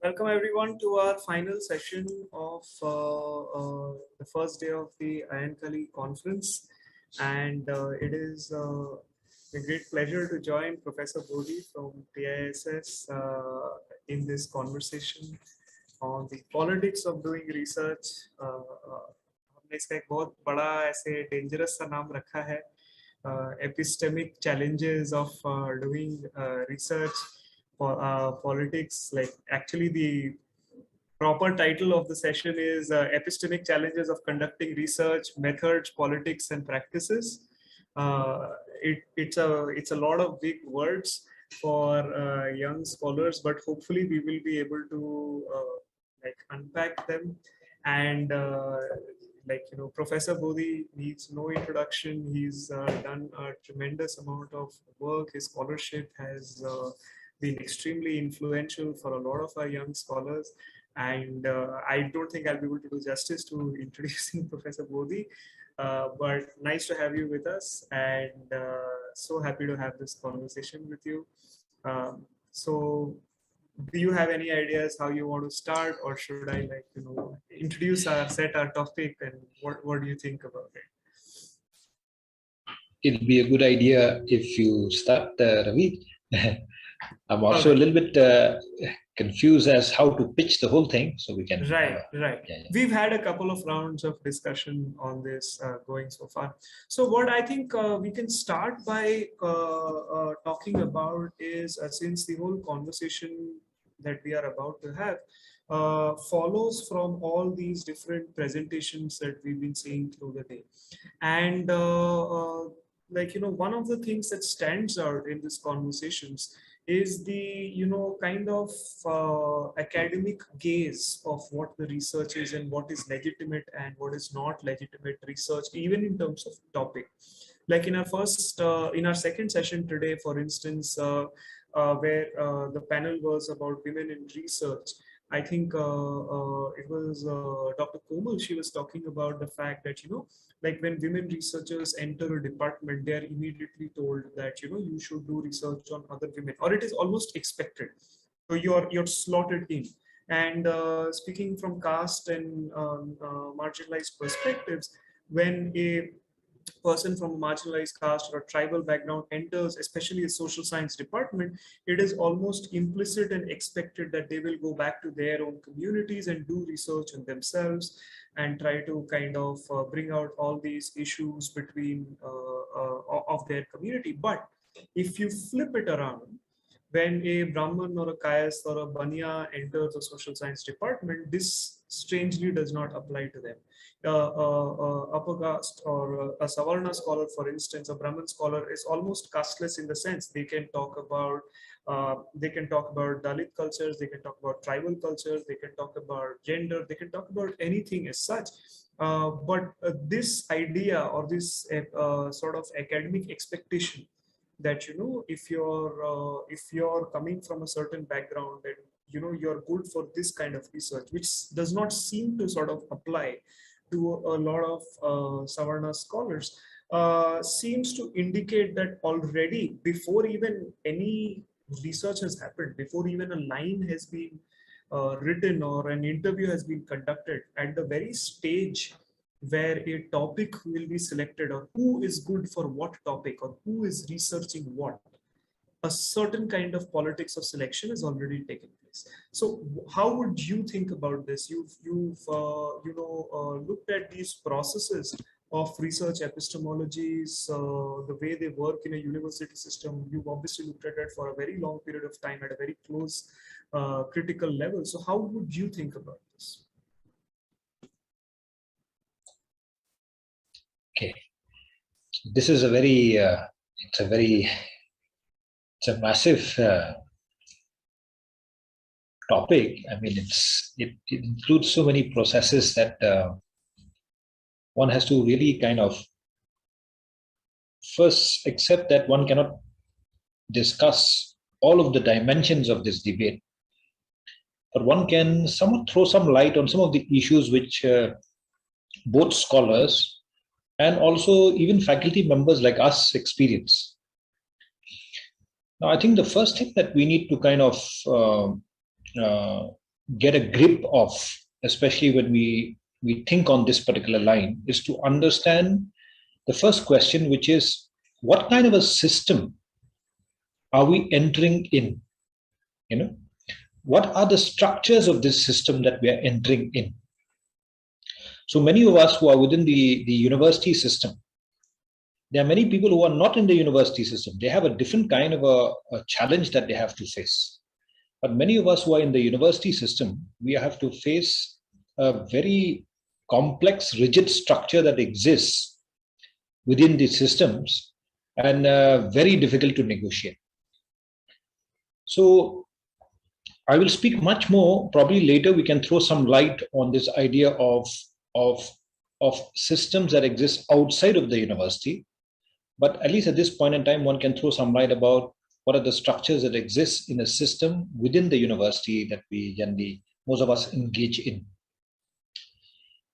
Welcome everyone to our final session of the first day of the Ayyankali conference, and it is a great pleasure to join Professor Bodhi from TISS in this conversation on the politics of doing research. हमने इसका एक बहुत बड़ा ऐसे dangerous सा नाम रखा है, epistemic challenges of doing research. Politics, like actually the proper title of the session is Epistemic Challenges of Conducting Research, Methods, Politics, and Practices. It's a lot of big words for young scholars, but hopefully we will be able to like unpack them. And Professor Bodhi needs no introduction. He's done a tremendous amount of work. His scholarship has been extremely influential for a lot of our young scholars. And I don't think I'll be able to do justice to introducing Professor Bodhi, but nice to have you with us, and so happy to have this conversation with you. So do you have any ideas how you want to start, or should I introduce set our topic, and what do you think about it? It'll be a good idea if you start, Ravi. I'm also a little bit confused as how to pitch the whole thing, so we can. Right. Yeah. We've had a couple of rounds of discussion on this going so far. So what I think we can start by talking about is since the whole conversation that we are about to have follows from all these different presentations that we've been seeing through the day, and one of the things that stands out in these conversations is the kind of academic gaze of what the research is and what is legitimate and what is not legitimate research, even in terms of topic. Like in our second session today, for instance, where the panel was about women in research, I think it was Dr. Komal. She was talking about the fact that, like when women researchers enter a department, they are immediately told that, you should do research on other women, or it is almost expected. So you're slotted in. And speaking from caste and marginalized perspectives, when a person from a marginalized caste or a tribal background enters, especially a social science department, it is almost implicit and expected that they will go back to their own communities and do research on themselves and try to kind of bring out all these issues between of their community. But if you flip it around, when a Brahman or a Kayas or a Banya enters a social science department, this strangely does not apply to them. Upper caste or a Savarna scholar, for instance, a Brahman scholar is almost casteless in the sense they can talk about Dalit cultures, they can talk about tribal cultures, they can talk about gender, they can talk about anything as such. But this idea or this sort of academic expectation that if you're coming from a certain background and you're good for this kind of research, which does not seem to sort of apply to a lot of Savarna scholars, seems to indicate that already before even any research has happened, before even a line has been written or an interview has been conducted, at the very stage where a topic will be selected or who is good for what topic or who is researching what, a certain kind of politics of selection has already taken place. So how would you think about this? You've looked at these processes of research epistemologies, the way they work in a university system. You've obviously looked at it for a very long period of time at a very close critical level. So how would you think about this? Okay, this is a very, it's a massive topic. I mean, it includes so many processes that one has to really kind of first accept that one cannot discuss all of the dimensions of this debate, but one can somewhat throw some light on some of the issues which both scholars and also even faculty members like us experience. Now, I think the first thing that we need to kind of get a grip of, especially when we think on this particular line, is to understand the first question, which is, what kind of a system are we entering in? You know, what are the structures of this system that we are entering in? So many of us who are within the university system, there are many people who are not in the university system. They have a different kind of a challenge that they have to face. But many of us who are in the university system, we have to face a very complex, rigid structure that exists within these systems, and very difficult to negotiate. So I will speak much more. Probably later we can throw some light on this idea of systems that exist outside of the university. But at least at this point in time, one can throw some light about what are the structures that exist in a system within the university that we generally, most of us, engage in.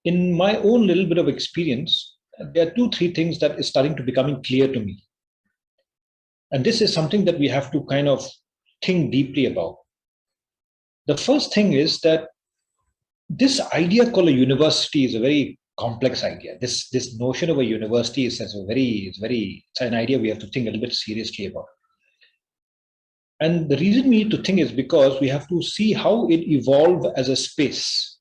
In my own little bit of experience, there are 2-3 things that is starting to becoming clear to me. And this is something that we have to kind of think deeply about. The first thing is that this idea called a university is a very complex idea. This notion of a university is it's an idea we have to think a little bit seriously about. And the reason we need to think is because we have to see how it evolved as a space.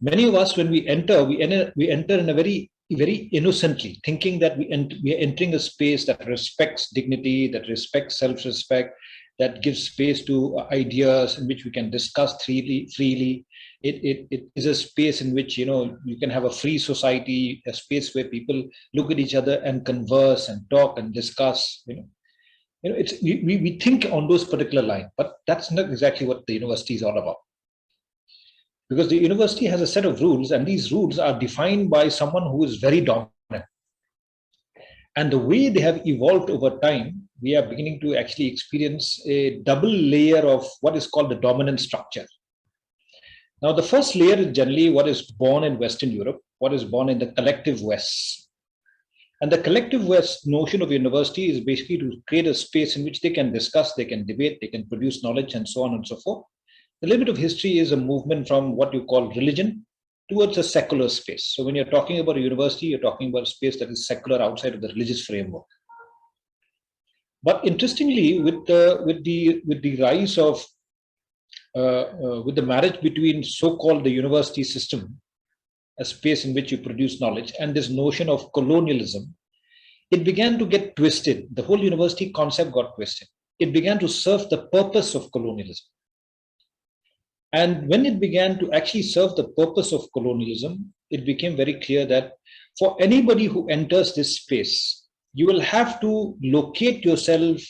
Many of us, when we enter in a very innocently, thinking that we are entering a space that respects dignity, that respects self-respect, that gives space to ideas in which we can discuss freely. It is a space in which, you know, you can have a free society, a space where people look at each other and converse and talk and discuss. We think on those particular lines, but that's not exactly what the university is all about. Because the university has a set of rules, and these rules are defined by someone who is very dominant. And the way they have evolved over time, we are beginning to actually experience a double layer of what is called the dominant structure. Now, the first layer is generally what is born in Western Europe, what is born in the collective West. And the collective West notion of university is basically to create a space in which they can discuss, they can debate, they can produce knowledge, and so on and so forth. The limit of history is a movement from what you call religion towards a secular space. So when you're talking about a university, you're talking about a space that is secular outside of the religious framework. But interestingly, with the rise of with the marriage between so-called the university system, a space in which you produce knowledge, and this notion of colonialism, it began to get twisted. The whole university concept got twisted. It began to serve the purpose of colonialism. And when it began to actually serve the purpose of colonialism, it became very clear that for anybody who enters this space, you will have to locate yourself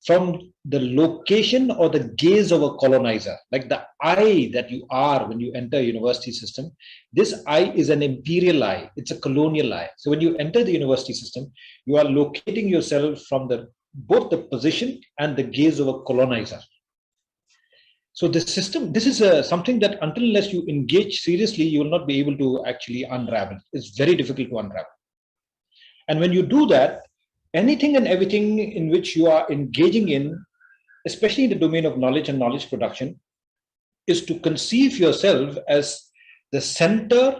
from the location or the gaze of a colonizer. Like the I that you are when you enter a university system, this I is an imperial I, it's a colonial I. So when you enter the university system, you are locating yourself from both the position and the gaze of a colonizer. So this system, this is something that unless you engage seriously, you will not be able to actually unravel. It's very difficult to unravel. And when you do that, anything and everything in which you are engaging in, especially in the domain of knowledge and knowledge production, is to conceive yourself as the center,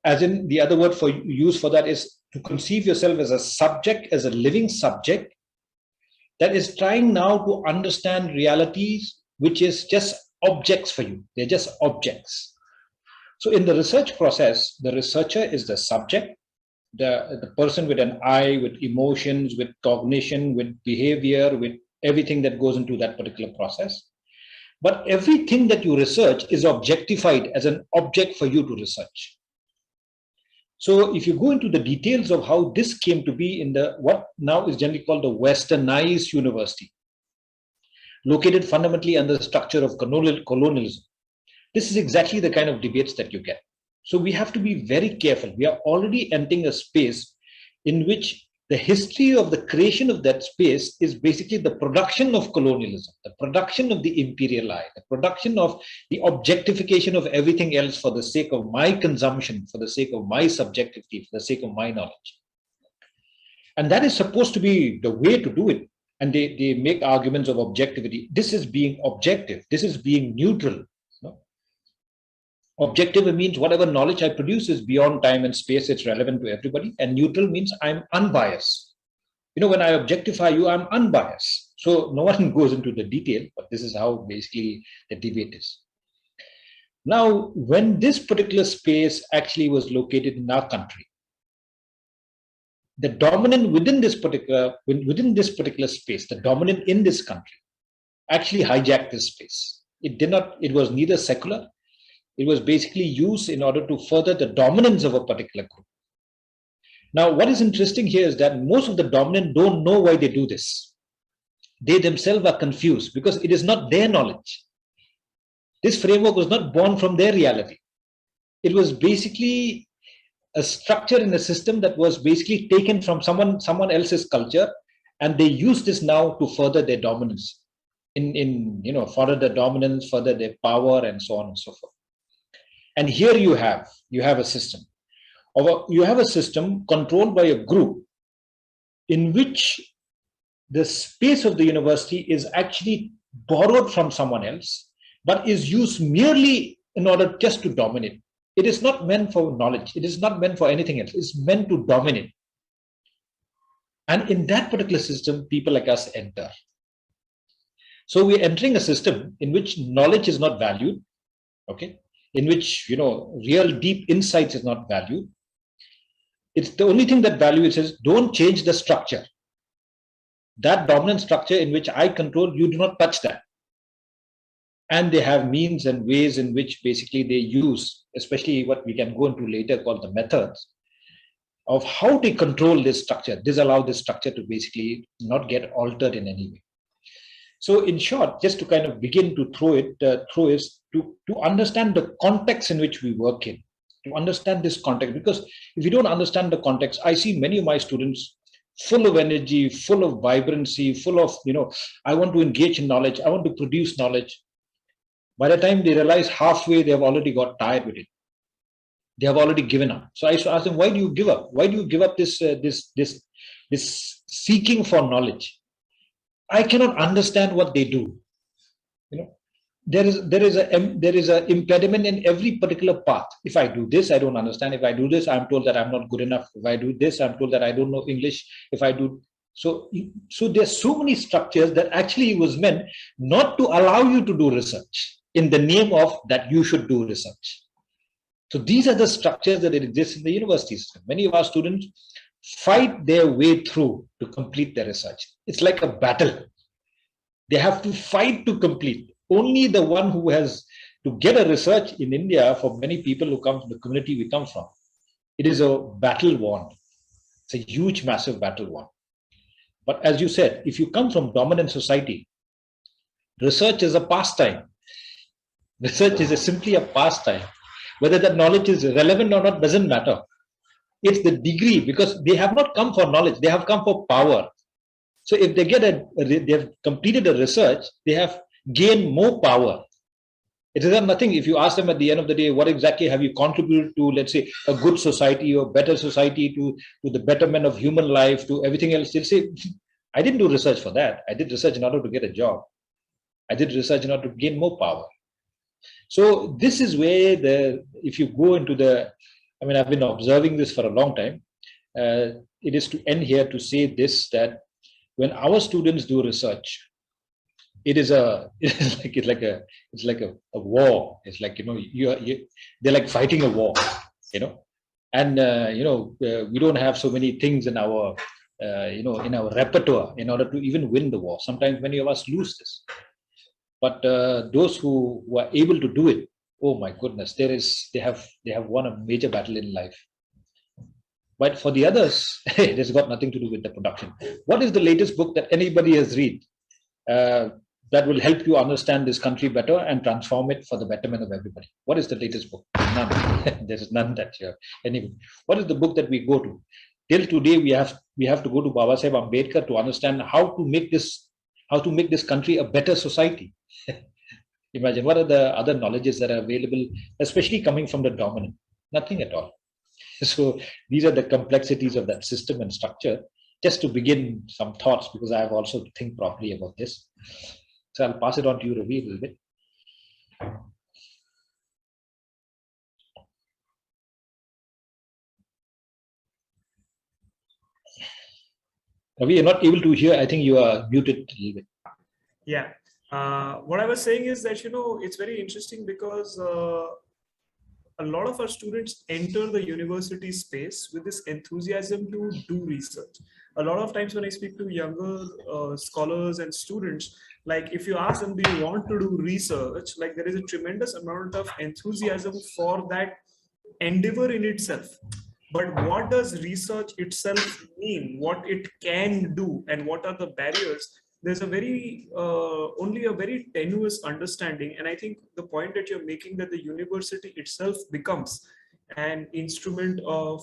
as in the other word for use for that is to conceive yourself as a subject, as a living subject that is trying now to understand realities which is just objects for you. They're just objects. So in the research process, the researcher is the subject, the person with an I, with emotions, with cognition, with behavior, with everything that goes into that particular process. But everything that you research is objectified as an object for you to research. So if you go into the details of how this came to be in what now is generally called the westernized university, located fundamentally under the structure of colonialism, this is exactly the kind of debates that you get. So we have to be very careful. We are already entering a space in which the history of the creation of that space is basically the production of colonialism, the production of the imperial eye, the production of the objectification of everything else for the sake of my consumption, for the sake of my subjectivity, for the sake of my knowledge. And that is supposed to be the way to do it. and they make arguments of objectivity. This is being objective. This is being neutral. No? Objective means whatever knowledge I produce is beyond time and space. It's relevant to everybody. And neutral means I'm unbiased. When I objectify you, I'm unbiased. So no one goes into the detail, but this is how basically the debate is. Now, when this particular space actually was located in our country, the dominant within this particular space, the dominant in this country, actually hijacked this space. It was neither secular. It was basically used in order to further the dominance of a particular group. Now, what is interesting here is that most of the dominant don't know why they do this. They themselves are confused because it is not their knowledge. This framework was not born from their reality. It was basically a structure in a system that was basically taken from someone else's culture, and they use this now to further their dominance, further their dominance, further their power, and so on and so forth. And here you have a system. You have a system controlled by a group in which the space of the university is actually borrowed from someone else, but is used merely in order just to dominate. It is not meant for knowledge. It is not meant for anything else. It's meant to dominate. And in that particular system, people like us enter. So we're entering a system in which knowledge is not valued, okay? In which, real deep insights is not valued. It's the only thing that values is don't change the structure. That dominant structure in which I control, you do not touch that. And they have means and ways in which basically they use, especially what we can go into later called the methods, of how they control this structure, disallow this structure to basically not get altered in any way. So in short, just to kind of begin to throw is to understand the context in which we work in, to understand this context. Because if you don't understand the context, I see many of my students full of energy, full of vibrancy, full of, I want to engage in knowledge, I want to produce knowledge. By the time they realize halfway, they have already got tired with it. They have already given up. So I used to ask them, why do you give up? Why do you give up this seeking for knowledge? I cannot understand what they do. There is an impediment in every particular path. If I do this, I don't understand. If I do this, I'm told that I'm not good enough. If I do this, I'm told that I don't know English. If I do so there's so many structures that actually was meant not to allow you to do research in the name of that you should do research. So these are the structures that exist in the university system. Many of our students fight their way through to complete their research. It's like a battle. They have to fight to complete. Only the one who has to get a research in India, for many people who come from the community we come from, it is a battle won. It's a huge, massive battle won. But as you said, if you come from dominant society, research is a pastime. Research is simply a pastime. Whether that knowledge is relevant or not doesn't matter. It's the degree, because they have not come for knowledge, they have come for power. So if they they have completed a research, they have gained more power. It is nothing. If you ask them at the end of the day, what exactly have you contributed to, let's say, a good society or better society, to the betterment of human life, to everything else, they'll say, I didn't do research for that. I did research in order to get a job. I did research in order to gain more power. So this is where if you go into I've been observing this for a long time. It is to end here to say this, that when our students do research, it's like a war. It's like, they're like fighting a war, and we don't have so many things in our in our repertoire in order to even win the war. Sometimes many of us lose this, but those who are able to do it, oh my goodness, they have won a major battle in life. But for the others, it has got nothing to do with the production. What is the latest book that anybody has read that will help you understand this country better and transform it for the betterment of everybody? What is the latest book? None. There's none that here. Anyway, what is the book that we go to? Till today, we have to go to Baba Saheb Ambedkar to understand how to make this country a better society. Imagine what are the other knowledges that are available, especially coming from the dominant? Nothing at all. So these are the complexities of that system and structure. just to begin some thoughts, because I have also to think properly about this. So I'll pass it on to you, Ravi, a little bit. Ravi, you're not able to hear. I think you are muted a little bit. Yeah. What I was saying is that, it's very interesting because a lot of our students enter the university space with this enthusiasm to do research. A lot of times when I speak to younger scholars and students, like if you ask them, do you want to do research? Like there is a tremendous amount of enthusiasm for that endeavor in itself. But what does research itself mean? What it can do and what are the barriers? There's a very only a very tenuous understanding, and I think the point that you're making, that the university itself becomes an instrument of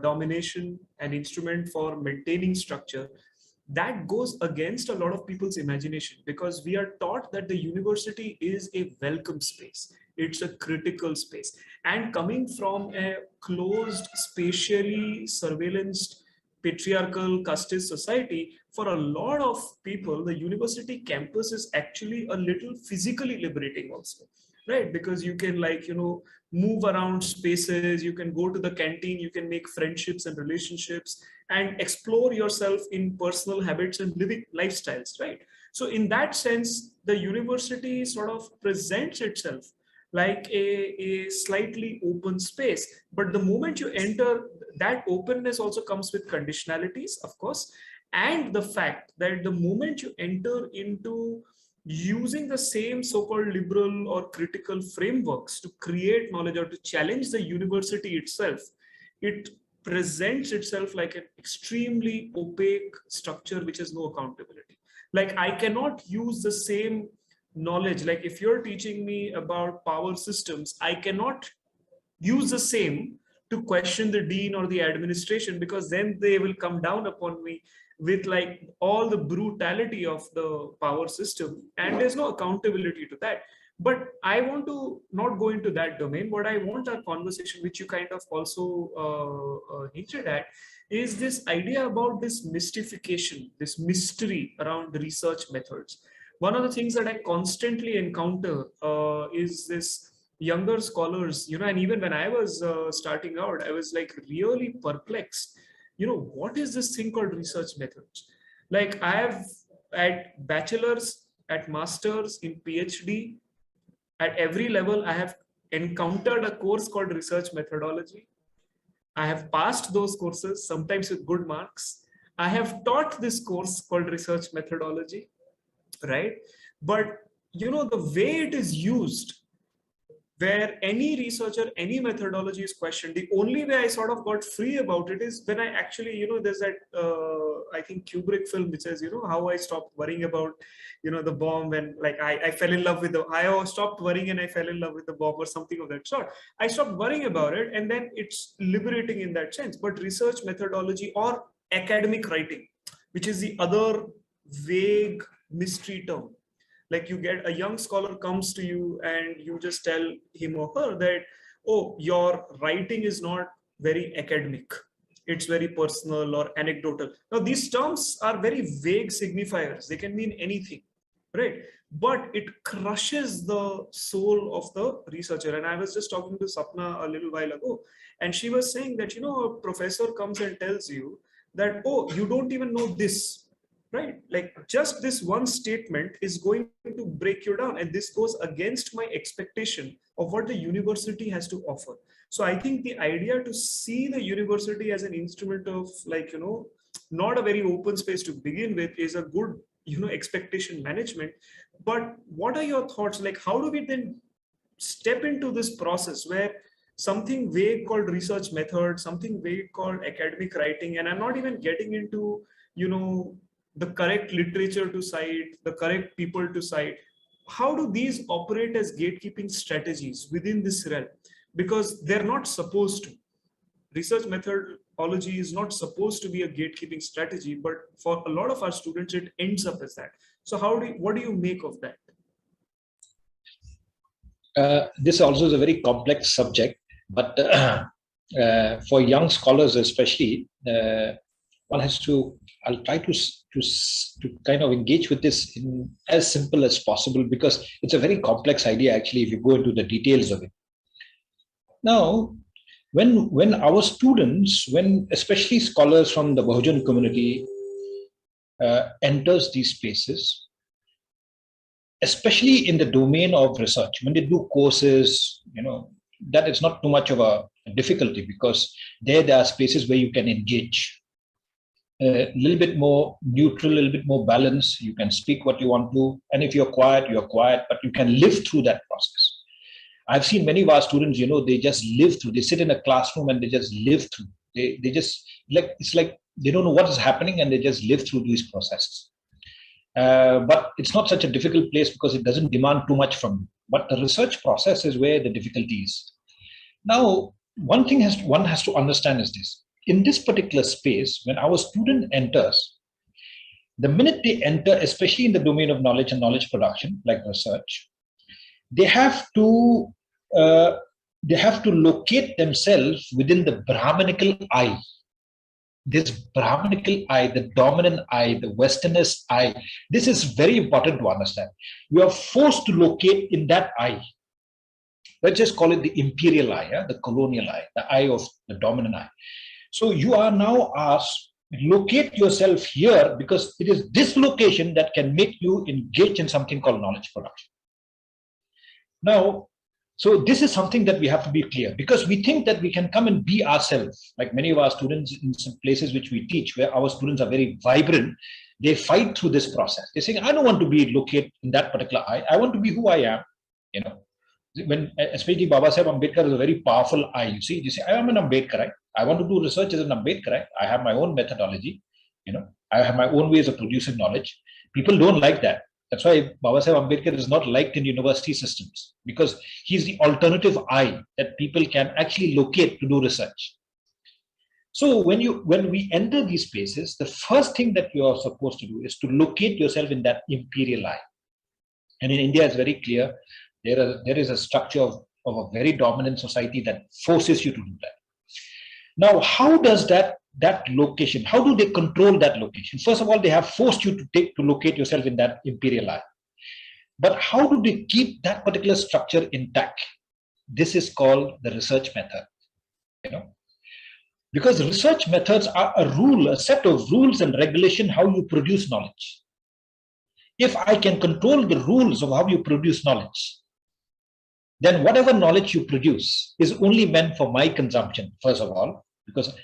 domination, an instrument for maintaining structure, that goes against a lot of people's imagination, because we are taught that the university is a welcome space, it's a critical space, and coming from a closed, spatially surveillanced, patriarchal, casteist society, for a lot of people, the university campus is actually a little physically liberating also, right? Because you can, like, move around spaces, you can go to the canteen, you can make friendships and relationships and explore yourself in personal habits and living lifestyles, right? So in that sense, the university sort of presents itself like a slightly open space. But the moment you enter, that openness also comes with conditionalities, of course, and the fact that the moment you enter into using the same so-called liberal or critical frameworks to create knowledge or to challenge the university itself, it presents itself like an extremely opaque structure which has no accountability. Like I cannot use the same knowledge, like if you're teaching me about power systems, I cannot use the same to question the dean or the administration, because then they will come down upon me with like all the brutality of the power system, and there's no accountability to that. But I want to not go into that domain. What I want our conversation, which you kind of also hinted at, is this idea about this mystification, this mystery around the research methods. One of the things that I constantly encounter is this younger scholars, and even when I was starting out, I was like really perplexed. What is this thing called research methods? Like I have at bachelor's, at master's, in PhD, at every level, I have encountered a course called research methodology. I have passed those courses, sometimes with good marks. I have taught this course called research methodology, right? But the way it is used, where any researcher, any methodology is questioned, the only way I sort of got free about it is when I actually, there's that, I think Kubrick film, which says, how I stopped worrying about, the bomb, and like I fell in love with I stopped worrying and I fell in love with the bomb or something of that sort. I stopped worrying about it, and then it's liberating in that sense. But research methodology or academic writing, which is the other vague mystery term, like you get a young scholar comes to you and you just tell him or her that, oh, your writing is not very academic, it's very personal or anecdotal. Now these terms are very vague signifiers, they can mean anything, right? But it crushes the soul of the researcher. And I was just talking to Sapna a little while ago, and she was saying that, a professor comes and tells you that, oh, you don't even know this, right? Like just this one statement is going to break you down, and this goes against my expectation of what the university has to offer. So I think the idea to see the university as an instrument of, like, not a very open space to begin with is a good, expectation management. But what are your thoughts? Like, how do we then step into this process where something vague called research method, something vague called academic writing, and I'm not even getting into, the correct literature to cite, the correct people to cite. How do these operate as gatekeeping strategies within this realm? Because they're not supposed to. Research methodology is not supposed to be a gatekeeping strategy, but for a lot of our students, it ends up as that. So what do you make of that? This also is a very complex subject, but for young scholars especially, one has to, I'll try to kind of engage with this in as simple as possible, because it's a very complex idea actually if you go into the details of it. Now, when our students, when especially scholars from the Bahujan community enters these spaces, especially in the domain of research, when they do courses, that is not too much of a difficulty, because there are spaces where you can engage a little bit more neutral, a little bit more balanced. You can speak what you want to, and if you're quiet, but you can live through that process. I've seen many of our students, they just live through. They sit in a classroom and they just live through. They just it's like they don't know what is happening and they just live through these processes. But it's not such a difficult place because it doesn't demand too much from you. But the research process is where the difficulty is. Now, one thing one has to understand is this. In this particular space, when our student enters, the minute they enter, especially in the domain of knowledge and knowledge production, like research, they have to locate themselves within the Brahmanical I. This Brahmanical I, the dominant I, the Westernist I, this is very important to understand. You are forced to locate in that I. Let's just call it the imperial I, the colonial I, the I of the dominant I. So you are now asked, locate yourself here, because it is this location that can make you engage in something called knowledge production. Now, so this is something that we have to be clear, because we think that we can come and be ourselves, like many of our students in some places which we teach, where our students are very vibrant. They fight through this process. They're saying, I don't want to be located in that particular I want to be who I am. When especially Baba Saheb Ambedkar is a very powerful I. You see, I am an Ambedkarite. I want to do research as an Ambedkarite. I have my own methodology. I have my own ways of producing knowledge. People don't like that. That's why Baba Saheb Ambedkar is not liked in university systems, because he's the alternative I that people can actually locate to do research. So when we enter these spaces, the first thing that you are supposed to do is to locate yourself in that imperial I. And in India, it's very clear. There is a structure of a very dominant society that forces you to do that. Now, how does that location, how do they control that location? First of all, they have forced you to locate yourself in that imperial I. But how do they keep that particular structure intact? This is called the research method. Because research methods are a set of rules and regulation how you produce knowledge. If I can control the rules of how you produce knowledge, then whatever knowledge you produce is only meant for my consumption, first of all, because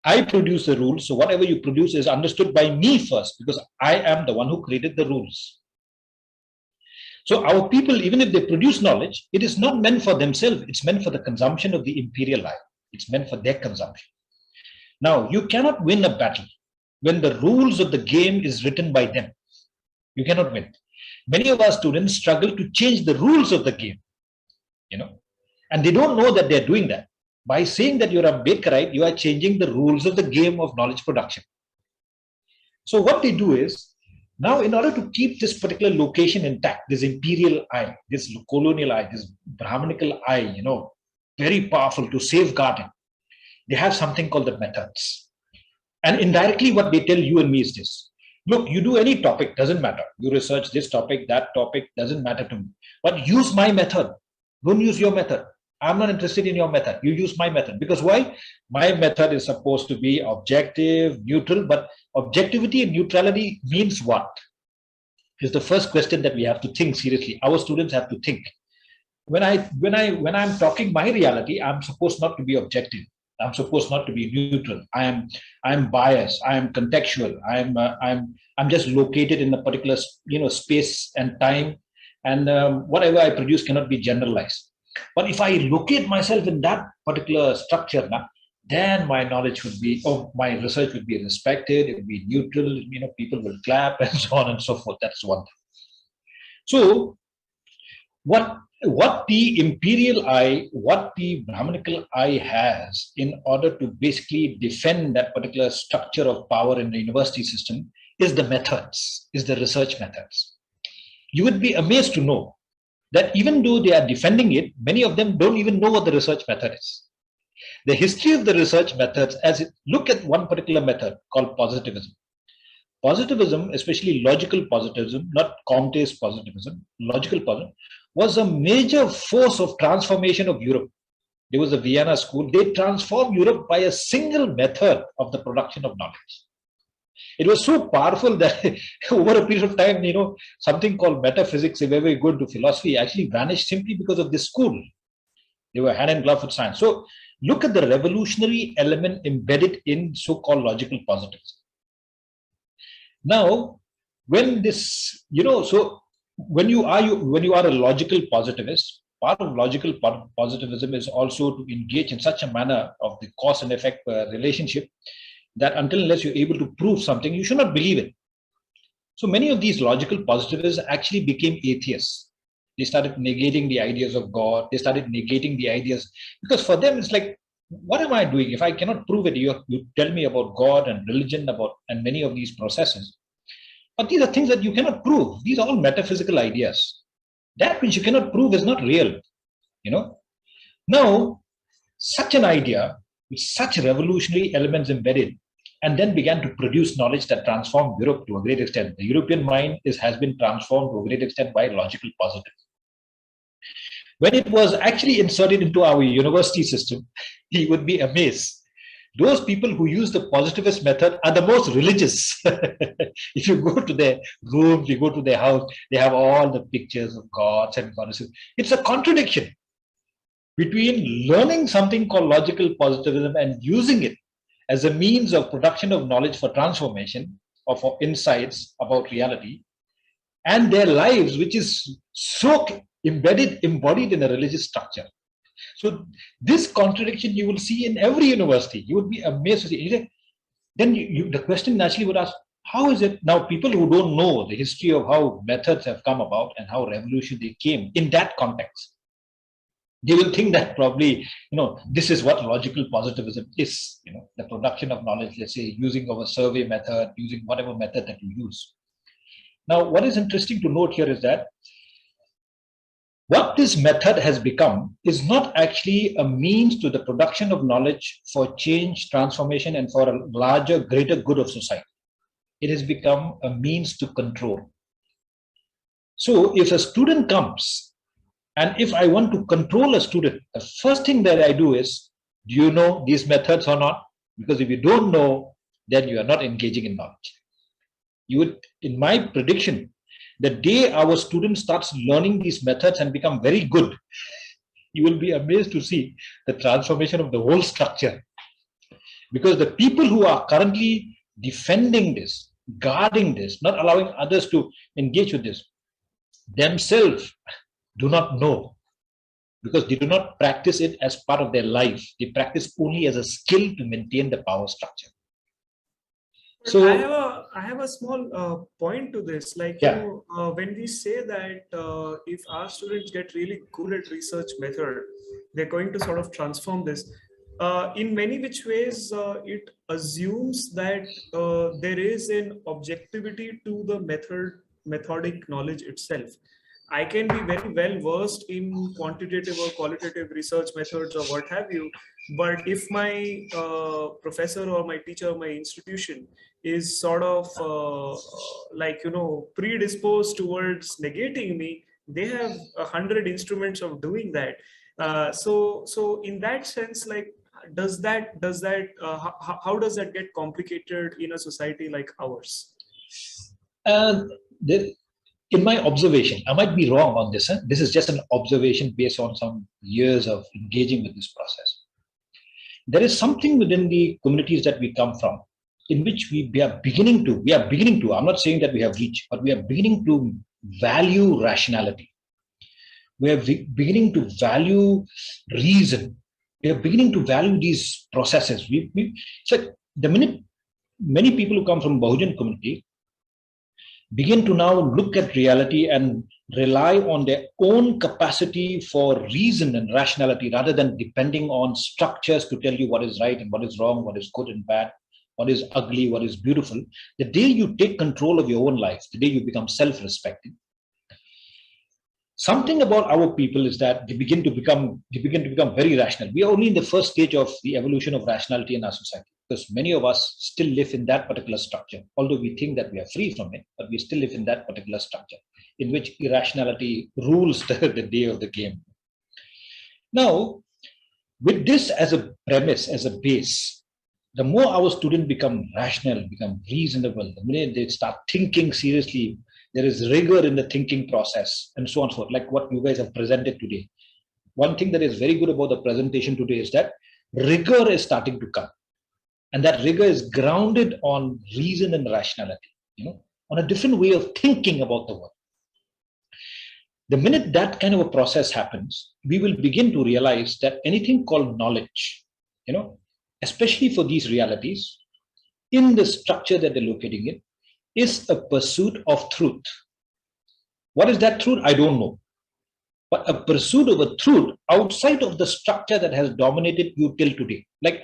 I produce the rules. So whatever you produce is understood by me first, because I am the one who created the rules. So our people, even if they produce knowledge, it is not meant for themselves. It's meant for the consumption of the imperial I. It's meant for their consumption. Now, you cannot win a battle when the rules of the game is written by them. You cannot win. Many of our students struggle to change the rules of the game. And they don't know that they're doing that. By saying that you're a Ambedkarite, you are changing the rules of the game of knowledge production. So what they do is, now in order to keep this particular location intact, this imperial I, this colonial I, this Brahmanical I, very powerful to safeguard it, they have something called the methods. And indirectly what they tell you and me is this. Look, you do any topic, doesn't matter. You research this topic, that topic, doesn't matter to me. But use my method. Don't use your method. I'm not interested in your method. You use my method. Because why? My method is supposed to be objective, neutral, but objectivity and neutrality means what? Is the first question that we have to think seriously. Our students have to think. When I'm talking my reality, I'm supposed not to be objective. I'm supposed not to be neutral. I'm biased. I am contextual. I'm just located in a particular space and time, and whatever I produce cannot be generalized. But if I locate myself in that particular structure, then my knowledge would be, my research would be respected. It would be neutral. People will clap and so on and so forth. That's one thing. So what the imperial I, what the Brahmanical I has in order to basically defend that particular structure of power in the university system is the methods, is the research methods. You would be amazed to know that even though they are defending it, many of them don't even know what the research method is. The history of the research methods, look at one particular method called positivism. Positivism, especially logical positivism, not Comte's positivism, logical positivism, was a major force of transformation of Europe. There was a Vienna school. They transformed Europe by a single method of the production of knowledge. It was so powerful that over a period of time, something called metaphysics, if ever you go into philosophy, actually vanished simply because of this school. They were hand in glove with science. So look at the revolutionary element embedded in so-called logical positivism. Now, when this, so when you are a logical positivist, part of logical positivism is also to engage in such a manner of the cause and effect relationship that unless you're able to prove something, you should not believe it. So many of these logical positivists actually became atheists. They started negating the ideas of God. They started negating the ideas, because for them it's like, what am I doing? If I cannot prove it, you tell me about God and religion and many of these processes. But these are things that you cannot prove. These are all metaphysical ideas. That which you cannot prove is not real. Now, such an idea with such revolutionary elements embedded, and then began to produce knowledge that transformed Europe to a great extent. The European mind has been transformed to a great extent by logical positivism. When it was actually inserted into our university system, he would be amazed. Those people who use the positivist method are the most religious. If you go to their rooms, you go to their house, they have all the pictures of gods and goddesses. It's a contradiction between learning something called logical positivism and using it as a means of production of knowledge for transformation of insights about reality, and their lives, which is so embodied in a religious structure. So this contradiction you will see in every university. You would be amazed to see. Then the question naturally would ask, how is it now people who don't know the history of how methods have come about and how revolution they came in that context, they will think that probably, this is what logical positivism is, the production of knowledge, let's say, using our survey method, using whatever method that you use. Now, what is interesting to note here is that what this method has become is not actually a means to the production of knowledge for change, transformation, and for a larger, greater good of society. It has become a means to control. So if a student comes, and if I want to control a student, the first thing that I do is, do you know these methods or not? Because if you don't know, then you are not engaging in knowledge. You would, in my prediction, the day our student starts learning these methods and become very good, you will be amazed to see the transformation of the whole structure. Because the people who are currently defending this, guarding this, not allowing others to engage with this, themselves do not know, because they do not practice it as part of their life. They practice only as a skill to maintain the power structure. So I have a small point to this. Like, when we say that if our students get really good at research method, they're going to sort of transform this. In many which ways, it assumes that there is an objectivity to the methodic knowledge itself. I can be very well versed in quantitative or qualitative research methods or what have you, but if my professor or my teacher or my institution is sort of predisposed towards negating me, they have 100 instruments of doing that. So in that sense, like, how does that get complicated in a society like ours? In my observation, I might be wrong on this. This is just an observation based on some years of engaging with this process. There is something within the communities that we come from, in which we are beginning to, I'm not saying that we have reached, but we are beginning to value rationality. We are beginning to value reason. We are beginning to value these processes. So the minute many people who come from Bahujan community begin to now look at reality and rely on their own capacity for reason and rationality, rather than depending on structures to tell you what is right and what is wrong, what is good and bad, what is ugly, what is beautiful. The day you take control of your own life, the day you become self-respecting, something about our people is that they begin to become very rational. We are only in the first stage of the evolution of rationality in our society, because many of us still live in that particular structure. Although we think that we are free from it, but we still live in that particular structure in which irrationality rules the day of the game. Now, with this as a premise, as a base, the more our students become rational, become reasonable, the minute they start thinking seriously, there is rigor in the thinking process, and so on and so forth, like what you guys have presented today. One thing that is very good about the presentation today is that rigor is starting to come. And that rigor is grounded on reason and rationality, on a different way of thinking about the world. The minute that kind of a process happens, we will begin to realize that anything called knowledge, especially for these realities, in the structure that they're locating in, is a pursuit of truth. What is that truth? I don't know. But a pursuit of a truth outside of the structure that has dominated you till today. Like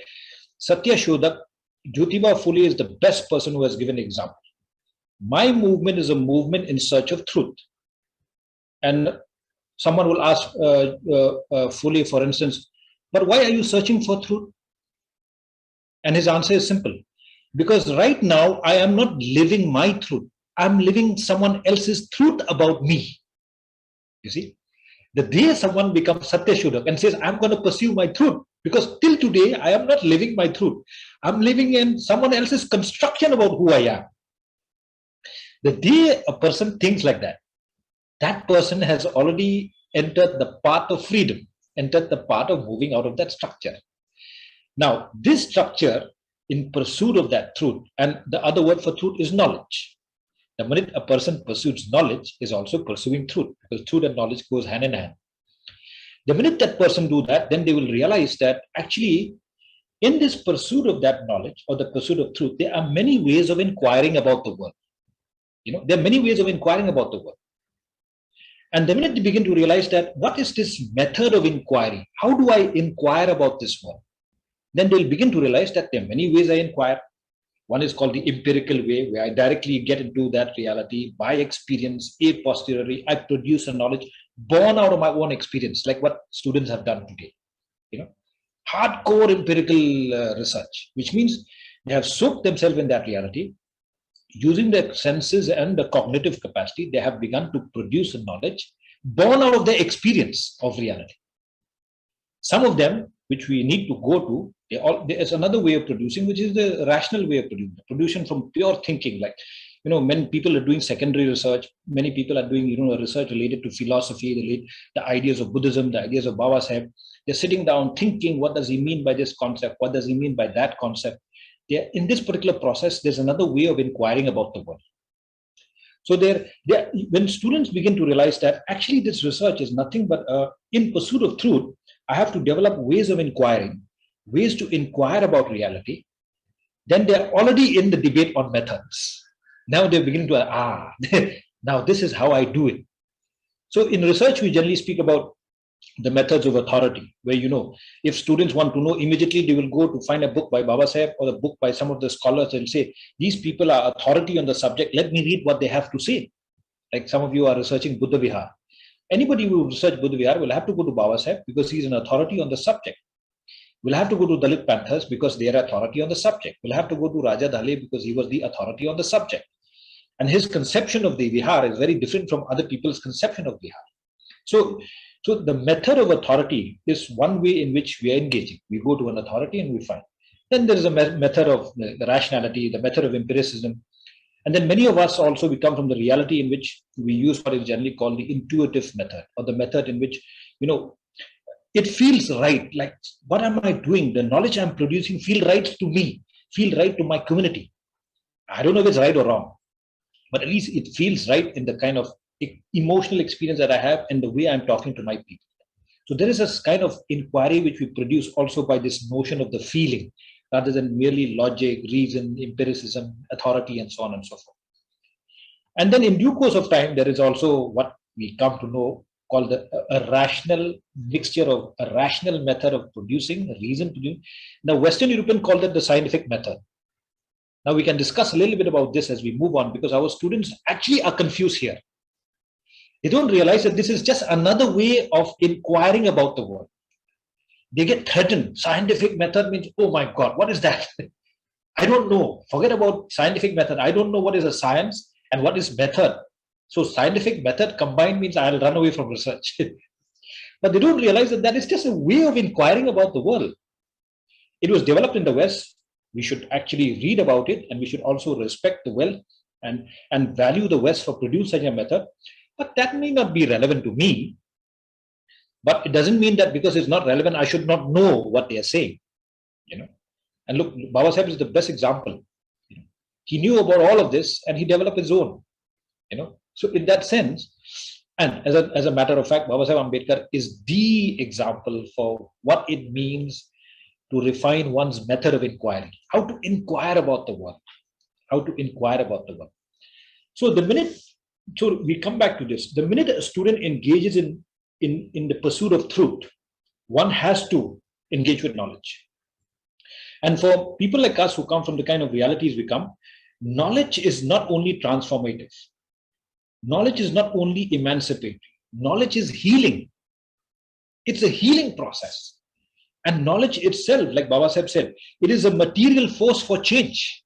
Satya Shodak, Jyotiba Phule is the best person who has given an example. My movement is a movement in search of truth. And someone will ask Phule, for instance, but why are you searching for truth? And his answer is simple. Because right now, I am not living my truth. I'm living someone else's truth about me. You see? The day someone becomes Satya Shodak and says, I'm going to pursue my truth, because till today, I am not living my truth. I'm living in someone else's construction about who I am. The day a person thinks like that, that person has already entered the path of freedom, entered the path of moving out of that structure. Now, this structure in pursuit of that truth, and the other word for truth is knowledge. The minute a person pursues knowledge is also pursuing truth, because truth and knowledge goes hand in hand. The minute that person do that, then they will realize that actually in this pursuit of that knowledge or the pursuit of truth, there are many ways of inquiring about the world. There are many ways of inquiring about the world. And the minute they begin to realize that what is this method of inquiry? How do I inquire about this world? Then they'll begin to realize that there are many ways I inquire. One is called the empirical way, where I directly get into that reality by experience, a posteriori. I produce a knowledge born out of my own experience, like what students have done today. Hardcore empirical research, which means they have soaked themselves in that reality. Using their senses and the cognitive capacity, they have begun to produce a knowledge born out of their experience of reality. Some of them, which we need to go to, there's another way of producing, which is the rational way of producing from pure thinking. Like, when people are doing secondary research, many people are doing, research related to philosophy, the ideas of Buddhism, the ideas of Baba Sahib. They're sitting down thinking, what does he mean by this concept? What does he mean by that concept? In this particular process, there's another way of inquiring about the world. So when students begin to realize that actually this research is nothing but in pursuit of truth, I have to develop ways of inquiring, ways to inquire about reality, then they're already in the debate on methods. Now they're beginning to, now this is how I do it. So in research, we generally speak about the methods of authority, where, if students want to know immediately, they will go to find a book by Baba Sahib or a book by some of the scholars and say, these people are authority on the subject. Let me read what they have to say. Like some of you are researching Buddha Vihar. Anybody who research Buddha Vihar will have to go to Baba Sahib because he's an authority on the subject. We'll have to go to Dalit Panthers because they are authority on the subject. We'll have to go to Raja Dhale because he was the authority on the subject. And his conception of the Vihar is very different from other people's conception of Vihar. So the method of authority is one way in which we are engaging. We go to an authority and we find. Then there is a method of the rationality, the method of empiricism. And then many of us also, we come from the reality in which we use what is generally called the intuitive method, or the method in which, it feels right. Like, what am I doing? The knowledge I'm producing feel right to me, feel right to my community. I don't know if it's right or wrong, but at least it feels right in the kind of emotional experience that I have and the way I'm talking to my people. So there is a kind of inquiry which we produce also by this notion of the feeling, rather than merely logic, reason, empiricism, authority, and so on and so forth. And then in due course of time, there is also what we come to know called a rational mixture of a rational method of producing, a reason producing. Now, Western European call that the scientific method. Now, we can discuss a little bit about this as we move on, because our students actually are confused here. They don't realize that this is just another way of inquiring about the world. They get threatened. Scientific method means, oh my God, what is that? I don't know. Forget about scientific method. I don't know what is a science and what is method. So scientific method combined means I'll run away from research. But they don't realize that that is just a way of inquiring about the world. It was developed in the West. We should actually read about it, and we should also respect the West and value the West for producing such a method. But that may not be relevant to me. But it doesn't mean that because it's not relevant, I should not know what they are saying. And look, Baba Sahib is the best example. He knew about all of this and he developed his own. So in that sense, and as a matter of fact, Baba Sahib Ambedkar is the example for what it means to refine one's method of inquiry, how to inquire about the world, So we come back to this. The minute a student engages in the pursuit of truth, one has to engage with knowledge. And for people like us who come from the kind of realities we come, knowledge is not only transformative. Knowledge is not only emancipatory. Knowledge is healing. It's a healing process. And knowledge itself, like Baba Sahib said, it is a material force for change.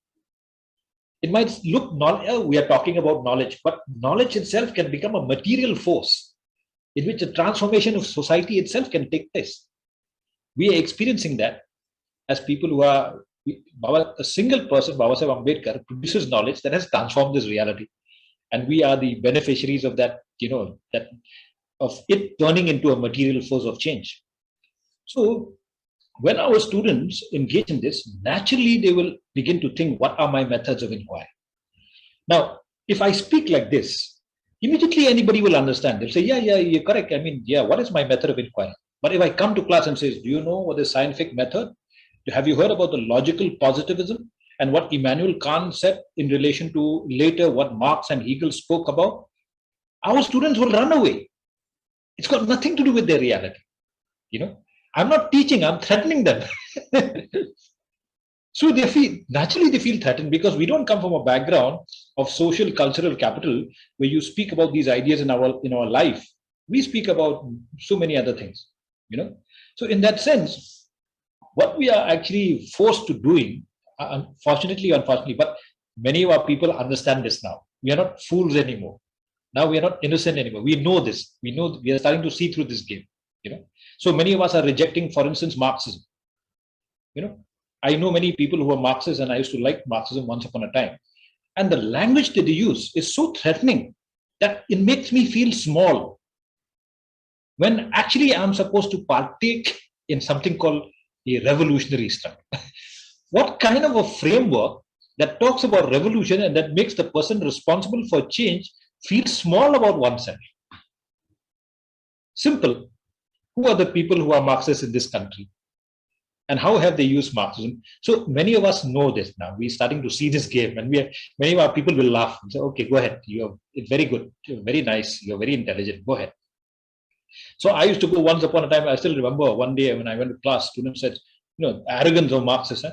It might look, we are talking about knowledge, but knowledge itself can become a material force in which the transformation of society itself can take place. We are experiencing that as people who are, a single person, Baba Sahib Ambedkar, produces knowledge that has transformed this reality. And we are the beneficiaries of that, of it turning into a material force of change. So when our students engage in this, naturally they will begin to think, what are my methods of inquiry? Now, if I speak like this, immediately anybody will understand. They'll say, yeah, you're correct. I mean, yeah, what is my method of inquiry? But if I come to class and say, do you know what is scientific method? Have you heard about the logical positivism and what Immanuel Kant said in relation to later what Marx and Hegel spoke about? Our students will run away. It's got nothing to do with their reality. I'm not teaching, I'm threatening them. So naturally they feel threatened because we don't come from a background of social cultural capital where you speak about these ideas in our life. We speak about so many other things, So in that sense, what we are actually forced to doing, unfortunately, but many of our people understand this now. We are not fools anymore. Now we are not innocent anymore. We know this. We are starting to see through this game. So many of us are rejecting, for instance, Marxism. I know many people who are Marxists, and I used to like Marxism once upon a time. And the language that they use is so threatening that it makes me feel small. When actually I'm supposed to partake in something called a revolutionary struggle. What kind of a framework that talks about revolution and that makes the person responsible for change feel small about oneself? Simple. Who are the people who are Marxists in this country? And how have they used Marxism? So many of us know this now. We're starting to see this game, and many of our people will laugh and say, okay, go ahead. It's very good. You're very nice. You're very intelligent. Go ahead. So I used to go once upon a time. I still remember one day when I went to class, students said, arrogance of Marxists.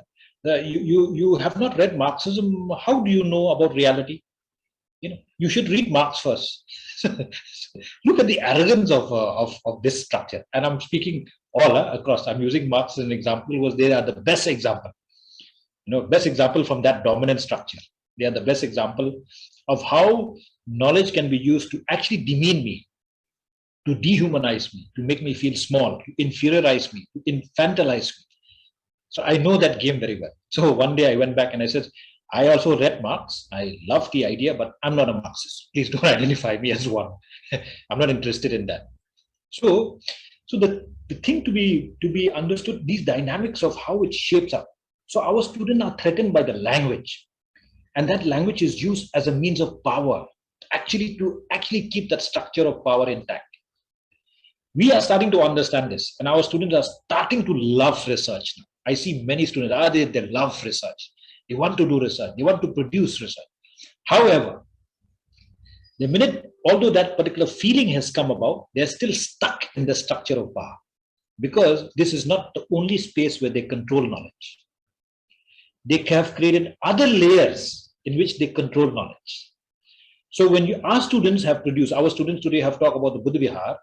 You have not read Marxism. How do you know about reality? You should read Marx first. Look at the arrogance of this structure. And I'm speaking all across. I'm using Marx as an example because they are the best example. Best example from that dominant structure. They are the best example of how knowledge can be used to actually demean me, to dehumanize me, to make me feel small, to inferiorize me, to infantilize me. So I know that game very well. So one day I went back and I said, I also read Marx. I love the idea, but I'm not a Marxist. Please don't identify me as one. I'm not interested in that. So the thing to be understood, these dynamics of how it shapes up. So our students are threatened by the language, and that language is used as a means of power, to keep that structure of power intact. We are starting to understand this, and our students are starting to love research now. I see many students, they love research. They want to do research. They want to produce research. However, the minute, although that particular feeling has come about, they're still stuck in the structure of power, because this is not the only space where they control knowledge. They have created other layers in which they control knowledge. So when our students have produced, our students today have talked about the Buddha Vihar,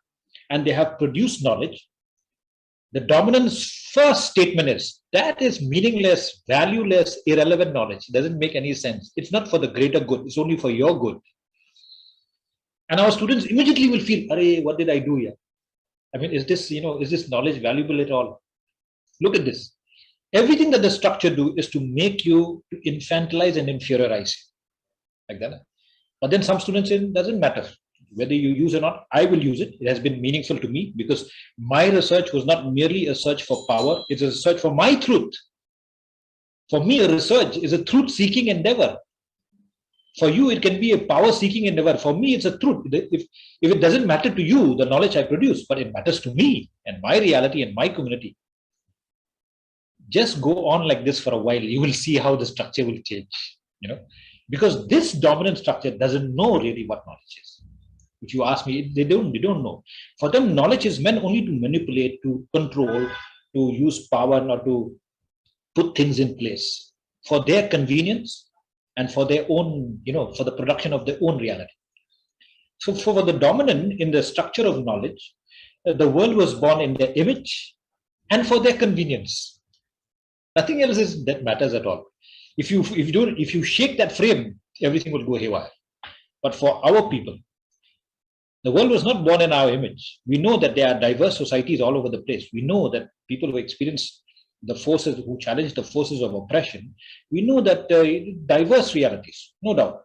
and they have produced knowledge, the dominant first statement is that is meaningless, valueless, irrelevant knowledge. It doesn't make any sense. It's not for the greater good. It's only for your good. And our students immediately will feel, "Arey, what did I do here? I mean, is this knowledge valuable at all?" Look at this. Everything that the structure do is to make you to infantilize and inferiorize you, like that. But then some students say, it doesn't matter whether you use or not. I will use it. It has been meaningful to me because my research was not merely a search for power. It's a search for my truth. For me, a research is a truth-seeking endeavor. For you, it can be a power-seeking endeavor. For me, it's a truth. If it doesn't matter to you, the knowledge I produce, but it matters to me and my reality and my community, just go on like this for a while. You will see how the structure will change, because this dominant structure doesn't know really what knowledge is. If you ask me, they don't know. For them, knowledge is meant only to manipulate, to control, to use power, or to put things in place for their convenience and for their own, for the production of their own reality. So for the dominant in the structure of knowledge, the world was born in their image and for their convenience. Nothing else that matters at all. If you shake that frame, everything will go haywire. But for our people, the world was not born in our image. We know that there are diverse societies all over the place. We know that people who experience the forces, who challenge the forces of oppression, we know that diverse realities, no doubt.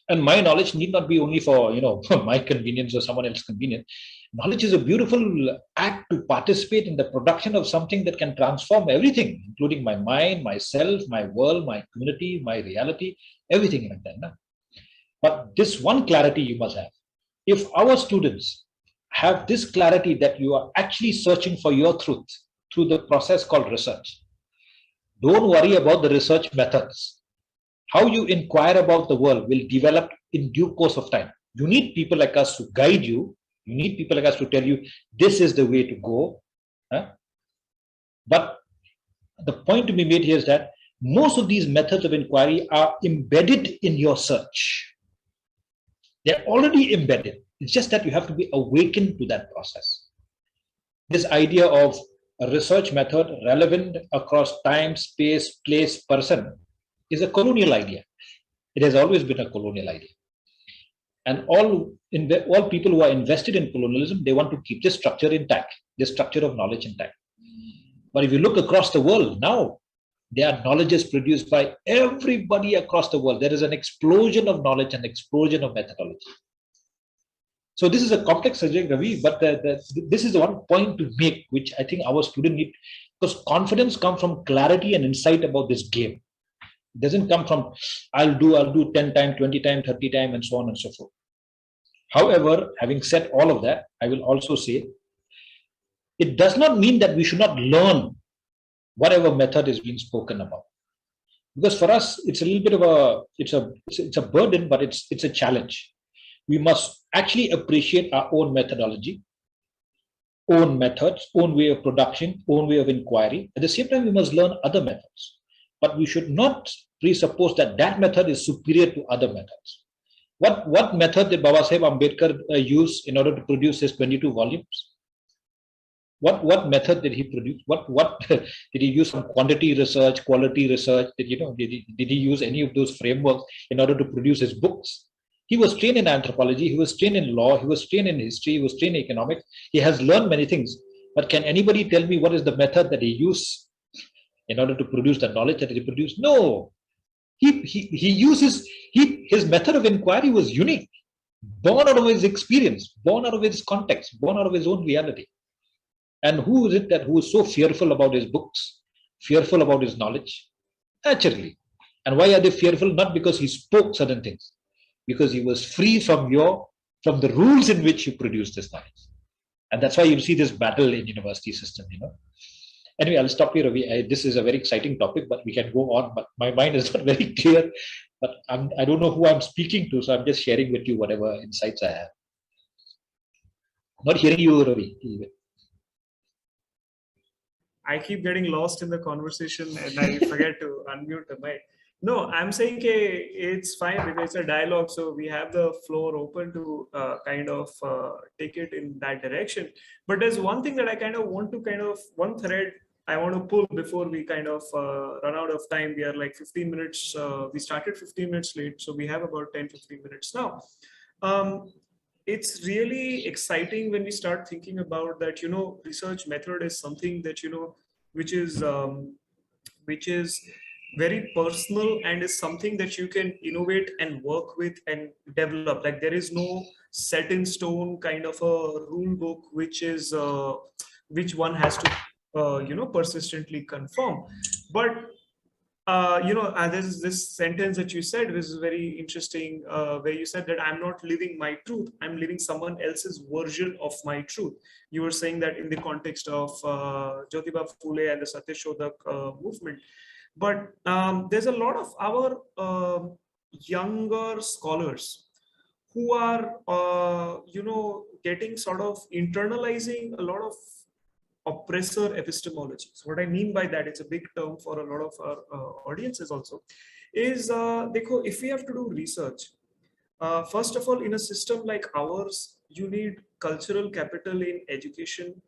And my knowledge need not be only for for my convenience or someone else's convenience. Knowledge is a beautiful act to participate in the production of something that can transform everything, including my mind, myself, my world, my community, my reality, everything like that. But this one clarity you must have. If our students have this clarity that you are actually searching for your truth through the process called research, don't worry about the research methods. How you inquire about the world will develop in due course of time. You need people like us to guide you. You need people like us to tell you this is the way to go. But the point to be made here is that most of these methods of inquiry are embedded in your search. They're already embedded. It's just that you have to be awakened to that process. This idea of a research method relevant across time, space, place, person is a colonial idea. It has always been a colonial idea. And all people who are invested in colonialism, they want to keep this structure intact, this structure of knowledge intact. But if you look across the world now, there are knowledges produced by everybody across the world. There is an explosion of knowledge and explosion of methodology. So this is a complex subject, Ravi, but this is the one point to make, which I think our student need, because confidence comes from clarity and insight about this game. It doesn't come from, I'll do 10 times, 20 times, 30 times, and so on and so forth. However, having said all of that, I will also say, it does not mean that we should not learn whatever method is being spoken about. Because for us, it's a little bit of it's a burden, but it's a challenge. We must actually appreciate our own methodology, own methods, own way of production, own way of inquiry. At the same time, we must learn other methods. But we should not presuppose that that method is superior to other methods. What method did Babasaheb Ambedkar use in order to produce his 22 volumes? What method did he produce? What did he use? Some quantity research, quality research? Did he use any of those frameworks in order to produce his books? He was trained in anthropology. He was trained in law. He was trained in history. He was trained in economics. He has learned many things. But can anybody tell me what is the method that he used in order to produce the knowledge that he produced? No. His method of inquiry was unique, born out of his experience, born out of his context, born out of his own reality. And who is it who is so fearful about his books, fearful about his knowledge? Naturally. And why are they fearful? Not because he spoke certain things, because he was free from the rules in which you produce this knowledge. And that's why you see this battle in university system, Anyway, I'll stop here, Ravi. This is a very exciting topic, but we can go on. But my mind is not very clear. But I don't know who I'm speaking to, so I'm just sharing with you whatever insights I have. Not hearing you, Ravi. I keep getting lost in the conversation and I forget to unmute the mic. No, I'm saying it's fine because it's a dialogue, so we have the floor open to kind of take it in that direction. But there's one thing that I kind of want to one thread I want to pull before we kind of run out of time. We are like 15 minutes. We started 15 minutes late, so we have about 10-15 minutes now. Um, it's really exciting when we start thinking about that. Research method is something that which is which is very personal and is something that you can innovate and work with and develop. Like there is no set in stone kind of a rule book which one has to persistently conform. But there's this sentence that you said, which is very interesting, where you said that I'm not living my truth, I'm living someone else's version of my truth. You were saying that in the context of Jyotiba Phule and the Satyashodak movement. But there's a lot of our younger scholars who are, getting sort of internalizing a lot of oppressor epistemology. So what I mean by that, it's a big term for a lot of our audiences also, is if we have to do research, first of all, in a system like ours, you need cultural capital in education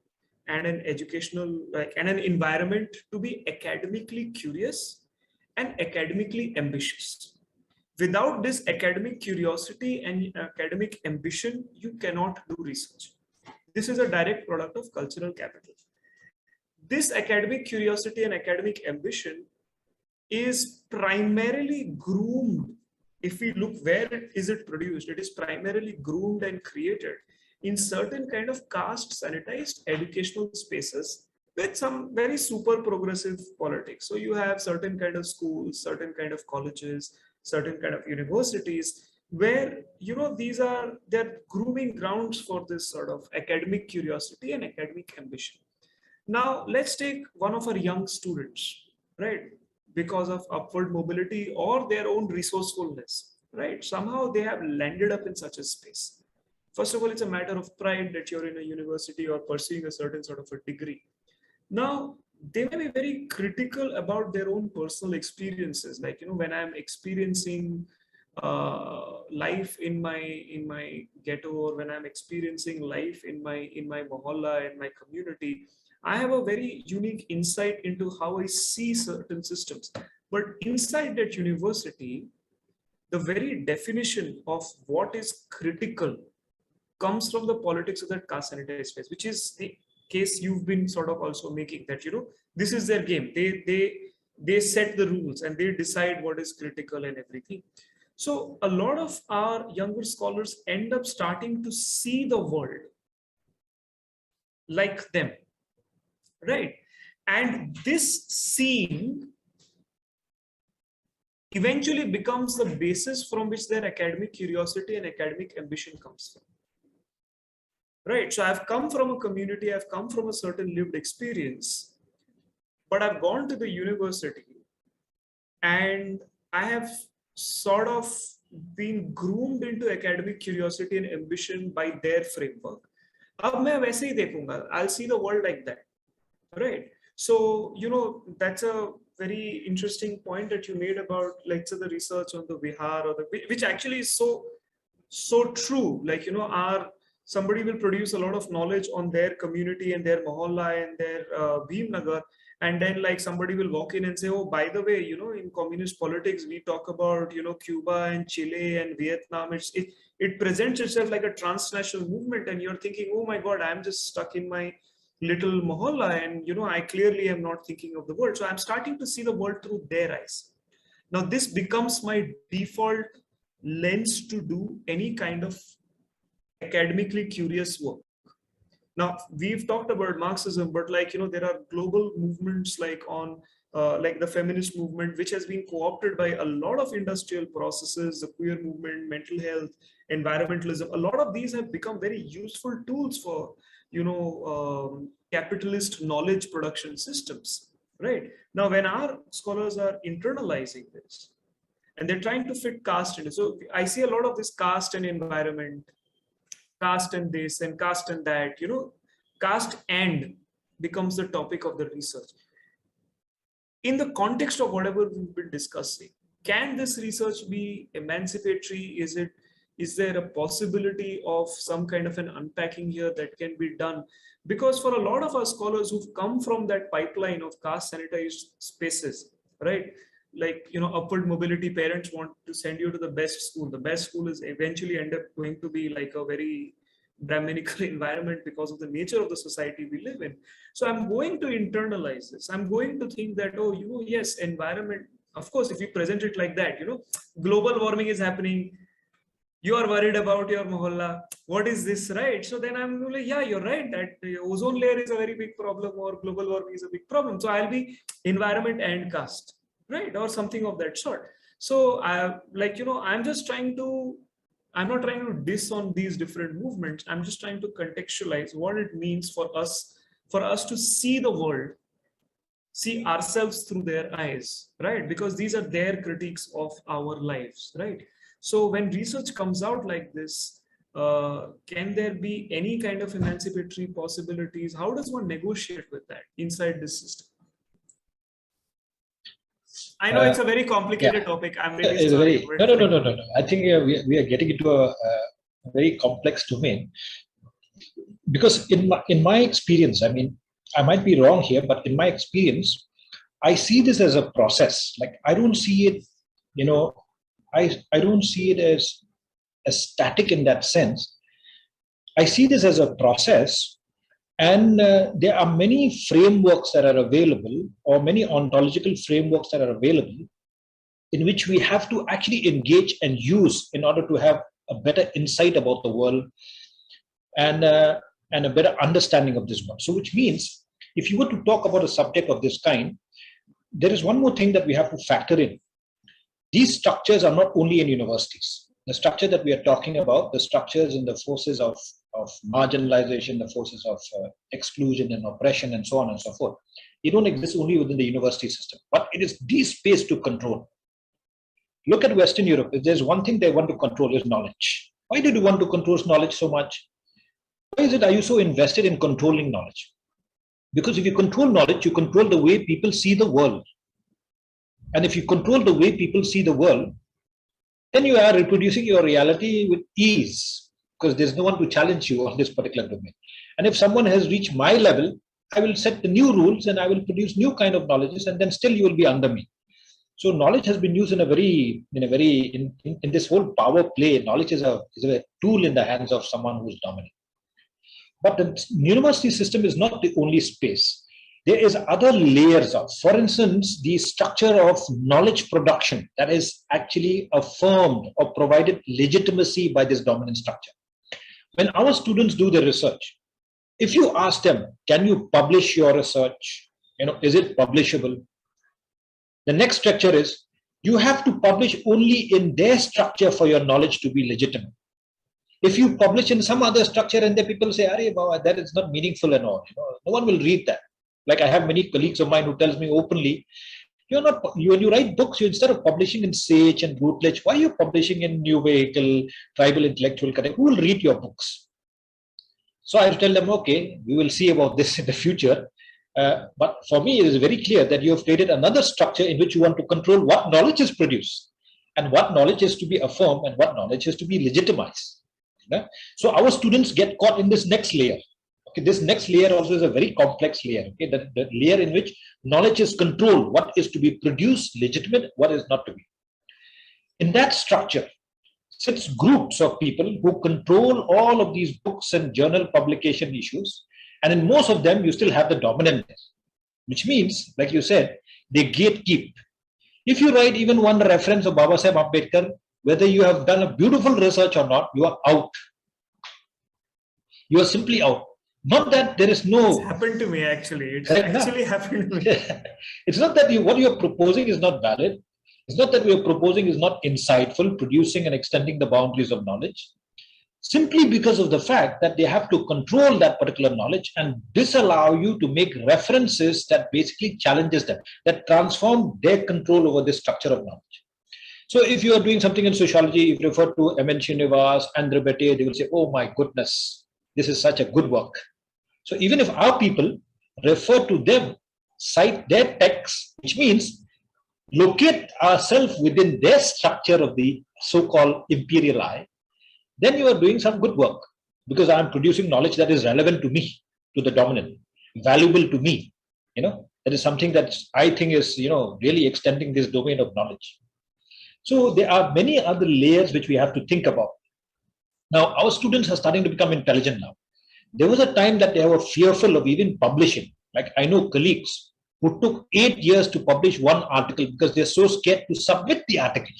and an educational, like, and an environment to be academically curious and academically ambitious. Without this academic curiosity and academic ambition, you cannot do research. This is a direct product of cultural capital. This academic curiosity and academic ambition is primarily groomed. If we look where is it produced, it is primarily groomed and created in certain kind of caste sanitized educational spaces with some very super progressive politics. So you have certain kind of schools, certain kind of colleges, certain kind of universities where they're grooming grounds for this sort of academic curiosity and academic ambition. Now, let's take one of our young students, right? Because of upward mobility or their own resourcefulness, right? Somehow they have landed up in such a space. First of all, it's a matter of pride that you're in a university or pursuing a certain sort of a degree. Now, they may be very critical about their own personal experiences. Like, when I'm experiencing life in my ghetto, or when I'm experiencing life in my mohalla, in my community, I have a very unique insight into how I see certain systems. But inside that university, the very definition of what is critical comes from the politics of that caste sanitary space, which is the case you've been sort of also making, that this is their game. They set the rules and they decide what is critical and everything. So a lot of our younger scholars end up starting to see the world like them, right? And this seeing eventually becomes the basis from which their academic curiosity and academic ambition comes from. Right. So I've come from a community, I've come from a certain lived experience, but I've gone to the university and I have sort of been groomed into academic curiosity and ambition by their framework. अब मैं वैसे ही देखूंगा. I'll see the world like that. Right. So, that's a very interesting point that you made about, let's say, the research on the Vihar, or which actually is so true. Like, somebody will produce a lot of knowledge on their community and their mohalla and their Bhimnagar, and then like somebody will walk in and say, oh, by the way, in communist politics we talk about Cuba and Chile and Vietnam. It presents itself like a transnational movement, and you're thinking, oh my god, I'm just stuck in my little mohalla, and I clearly am not thinking of the world. So I'm starting to see the world through their eyes. Now this becomes my default lens to do any kind of academically curious work. Now we've talked about Marxism, but like there are global movements like on like the feminist movement, which has been co-opted by a lot of industrial processes, the queer movement, mental health, environmentalism. A lot of these have become very useful tools for capitalist knowledge production systems. Right now, when our scholars are internalizing this and they're trying to fit caste into, so I see a lot of this caste and environment, caste and this and caste and that, caste and becomes the topic of the research in the context of whatever we've been discussing. can this research be emancipatory? Is there a possibility of some kind of an unpacking here that can be done? Because for a lot of our scholars who've come from that pipeline of caste sanitized spaces, right? Like, upward mobility, parents want to send you to the best school. The best school is eventually end up going to be like a very Brahminical environment because of the nature of the society we live in. So I'm going to internalize this. I'm going to think that, oh, yes, environment, of course, if you present it like that, global warming is happening, you are worried about your mohalla, what is this, right? So then I'm like, yeah, you're right, that the ozone layer is a very big problem, or global warming is a big problem. So I'll be environment and caste, right, or something of that sort. So I'm not trying to diss on these different movements. I'm just trying to contextualize what it means for us to see the world, see ourselves through their eyes, right? Because these are their critiques of our lives, right? So when research comes out like this, can there be any kind of emancipatory possibilities? How does one negotiate with that inside this system? I know it's a very complicated topic. I'm really It's sorry. No. I think we are getting into a very complex domain, because in my experience, I mean, I might be wrong here, but in my experience, I see this as a process. Like, I don't see it, I don't see it as static in that sense. I see this as a process, and there are many frameworks that are available, or many ontological frameworks that are available, in which we have to actually engage and use in order to have a better insight about the world, and a better understanding of this world. So, which means, if you were to talk about a subject of this kind, there is one more thing that we have to factor in. These structures are not only in universities. The structure that we are talking about, the structures in the forces of marginalization, the forces of exclusion and oppression, and so on and so forth, they don't exist only within the university system, but it is the space to control. Look at Western Europe. If there's one thing they want to control, is knowledge. Why do you want to control knowledge so much? Why are you so invested in controlling knowledge? Because if you control knowledge, you control the way people see the world. And if you control the way people see the world, then you are reproducing your reality with ease, because there's no one to challenge you on this particular domain. And if someone has reached my level, I will set the new rules and I will produce new kind of knowledges, and then still you will be under me. So knowledge has been used in this whole power play. Knowledge is a tool in the hands of someone who is dominant. But the university system is not the only space. There is other layers of, for instance, the structure of knowledge production that is actually affirmed or provided legitimacy by this dominant structure. When our students do their research, if you ask them, can you publish your research? Is it publishable? The next structure is, you have to publish only in their structure for your knowledge to be legitimate. If you publish in some other structure and the people say, "Arey, Baba, that is not meaningful and all," no one will read that. Like, I have many colleagues of mine who tells me openly, when you write books, instead of publishing in Sage and Routledge, why are you publishing in New Vehicle, Tribal Intellectual Connect? Who will read your books? So I tell them, okay, we will see about this in the future. But for me, it is very clear that you have created another structure in which you want to control what knowledge is produced, and what knowledge is to be affirmed, and what knowledge is to be legitimized. So our students get caught in this next layer. Okay, this next layer also is a very complex layer. Okay, the layer in which knowledge is controlled, what is to be produced, legitimate, what is not to be. In that structure sits groups of people who control all of these books and journal publication issues, and in most of them you still have the dominant, which means, like you said, they gatekeep. If you write even one reference of Baba Saheb Ambedkar, whether you have done a beautiful research or not, you are out. You are simply out. Not that there is no... It's happened to me, actually. It's actually happened to me. It's not that what you are proposing is not valid. It's not that what you are proposing is not insightful, producing and extending the boundaries of knowledge. Simply because of the fact that they have to control that particular knowledge and disallow you to make references that basically challenges them, that transform their control over this structure of knowledge. So if you are doing something in sociology, if you refer to M.N. Srinivas, Andre Bette, they will say, oh my goodness, this is such a good work. So even if our people refer to them, cite their texts, which means locate ourselves within their structure of the so-called imperial I, then you are doing some good work, because I'm producing knowledge that is relevant to me, to the dominant, valuable to me. That is something that I think is, really extending this domain of knowledge. So there are many other layers which we have to think about. Now, our students are starting to become intelligent now. There was a time that they were fearful of even publishing. Like, I know colleagues who took 8 years to publish one article because they're so scared to submit the article.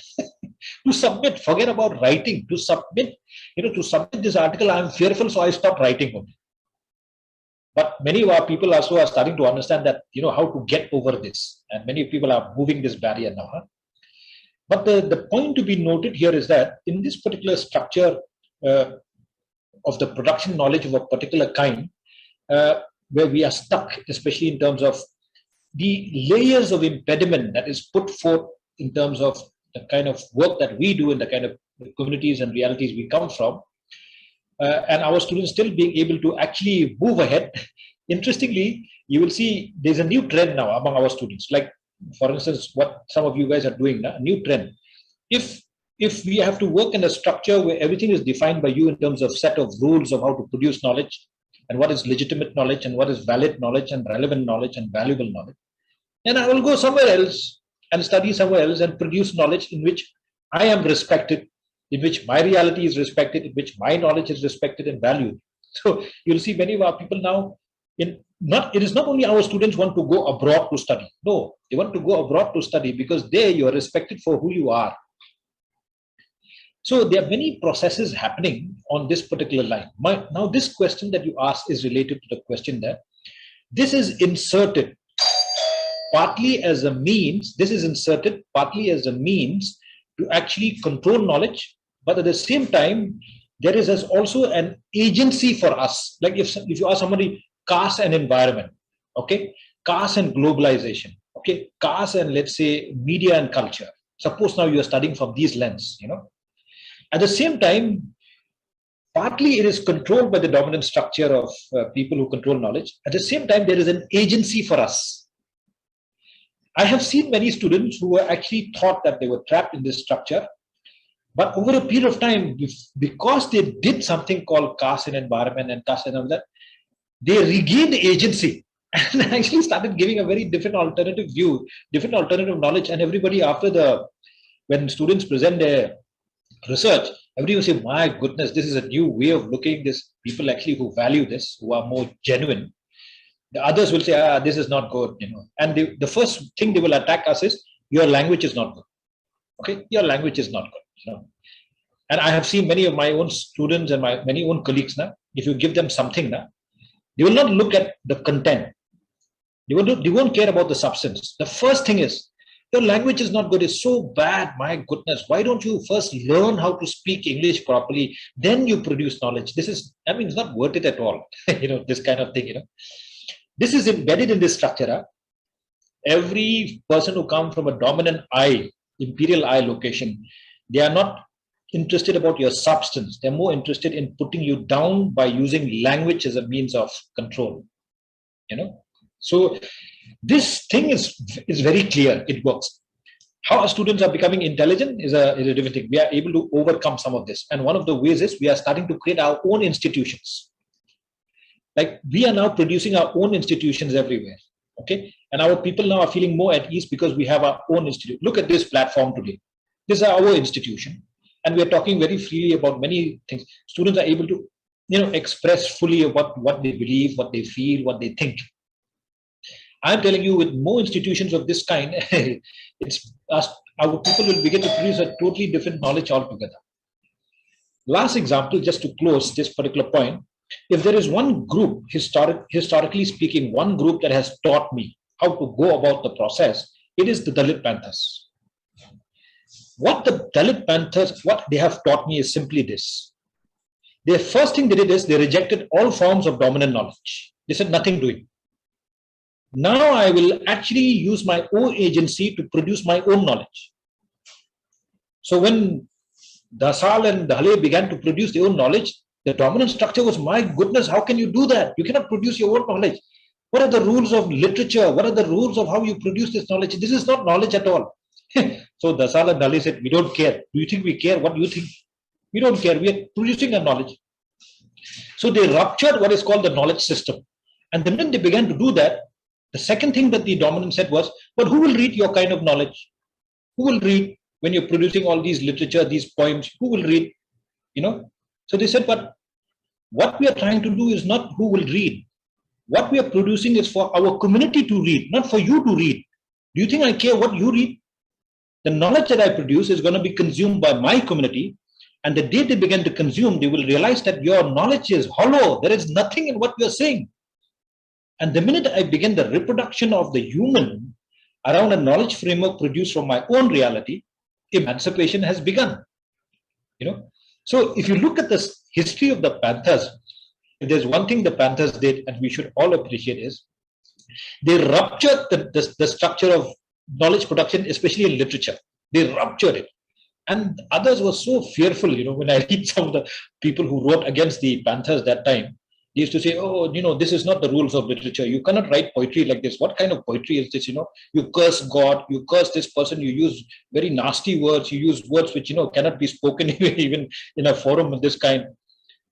To submit, forget about writing, to submit, to submit this article, I'm fearful, so I stopped writing only. But many of our people also are starting to understand that, how to get over this. And many people are moving this barrier now. But the point to be noted here is that in this particular structure of the production knowledge of a particular kind, where we are stuck, especially in terms of the layers of impediment that is put forth in terms of the kind of work that we do and the kind of communities and realities we come from, and our students still being able to actually move ahead. Interestingly, you will see there's a new trend now among our students. Like, for instance, what some of you guys are doing now, a new trend. If we have to work in a structure where everything is defined by you in terms of set of rules of how to produce knowledge, and what is legitimate knowledge, and what is valid knowledge, and relevant knowledge, and valuable knowledge, then I will go somewhere else and study somewhere else and produce knowledge in which I am respected, in which my reality is respected, in which my knowledge is respected and valued. So you'll see many of our people now, it is not only our students want to go abroad to study. No, they want to go abroad to study because there you are respected for who you are. So there are many processes happening on this particular line. Now this question that you asked is related to the question that this is inserted partly as a means, to actually control knowledge, but at the same time, there is also an agency for us. Like if you ask somebody, caste and environment, okay, caste and globalization, okay, caste and let's say media and culture. Suppose now you are studying from these lens, At the same time, partly it is controlled by the dominant structure of people who control knowledge. At the same time, there is an agency for us. I have seen many students who were actually thought that they were trapped in this structure, but over a period of time, because they did something called caste and environment and caste and all that, they regained agency and actually started giving a very different alternative view, different alternative knowledge. And everybody when students present their research, everybody will say, my goodness, this is a new way of looking. This people actually who value this, who are more genuine. The others will say, this is not good, And the first thing they will attack us is, your language is not good. Okay, your language is not good. And I have seen many of my own students and my many own colleagues now. If you give them something now, they will not look at the content. They won't care about the substance. The first thing is, your language is not good. It's so bad. My goodness. Why don't you first learn how to speak English properly? Then you produce knowledge. It's not worth it at all. This kind of thing, This is embedded in this structure. Every person who comes from a dominant I, imperial I location, they are not interested about your substance. They're more interested in putting you down by using language as a means of control. So this thing is very clear. It works. How our students are becoming intelligent is a different thing. We are able to overcome some of this. And one of the ways is we are starting to create our own institutions. Like we are now producing our own institutions everywhere. Okay. And our people now are feeling more at ease because we have our own institute. Look at this platform today. This is our institution. And we are talking very freely about many things. Students are able to, express fully about what they believe, what they feel, what they think. I'm telling you, with more institutions of this kind, our people will begin to produce a totally different knowledge altogether. Last example, just to close this particular point, if there is one group, historically speaking, one group that has taught me how to go about the process, it is the Dalit Panthers. What the Dalit Panthers, what they have taught me is simply this. The first thing they did is they rejected all forms of dominant knowledge. They said nothing doing. Now I will actually use my own agency to produce my own knowledge. So when Dasal and Dale began to produce their own knowledge, the dominant structure was, my goodness, how can you do that? You cannot produce your own knowledge. What are the rules of literature? What are the rules of how you produce this knowledge? This is not knowledge at all. So Dasala Dali said, we don't care. Do you think we care? What do you think? We don't care. We are producing our knowledge. So they ruptured what is called the knowledge system. And the minute they began to do that, the second thing that the dominant said was, but who will read your kind of knowledge? Who will read when you're producing all these literature, these poems? Who will read? So they said, but what we are trying to do is not who will read. What we are producing is for our community to read, not for you to read. Do you think I care what you read? The knowledge that I produce is going to be consumed by my community. And the day they begin to consume, they will realize that your knowledge is hollow. There is nothing in what you're saying. And the minute I begin the reproduction of the human around a knowledge framework produced from my own reality, emancipation has begun. So if you look at this history of the Panthers, if there's one thing the Panthers did, and we should all appreciate, is they ruptured the structure of knowledge production, especially in literature. They ruptured it. And others were so fearful, when I read some of the people who wrote against the Panthers that time, they used to say, oh, this is not the rules of literature. You cannot write poetry like this. What kind of poetry is this? You curse God, you curse this person, you use very nasty words, you use words which, cannot be spoken even in a forum of this kind.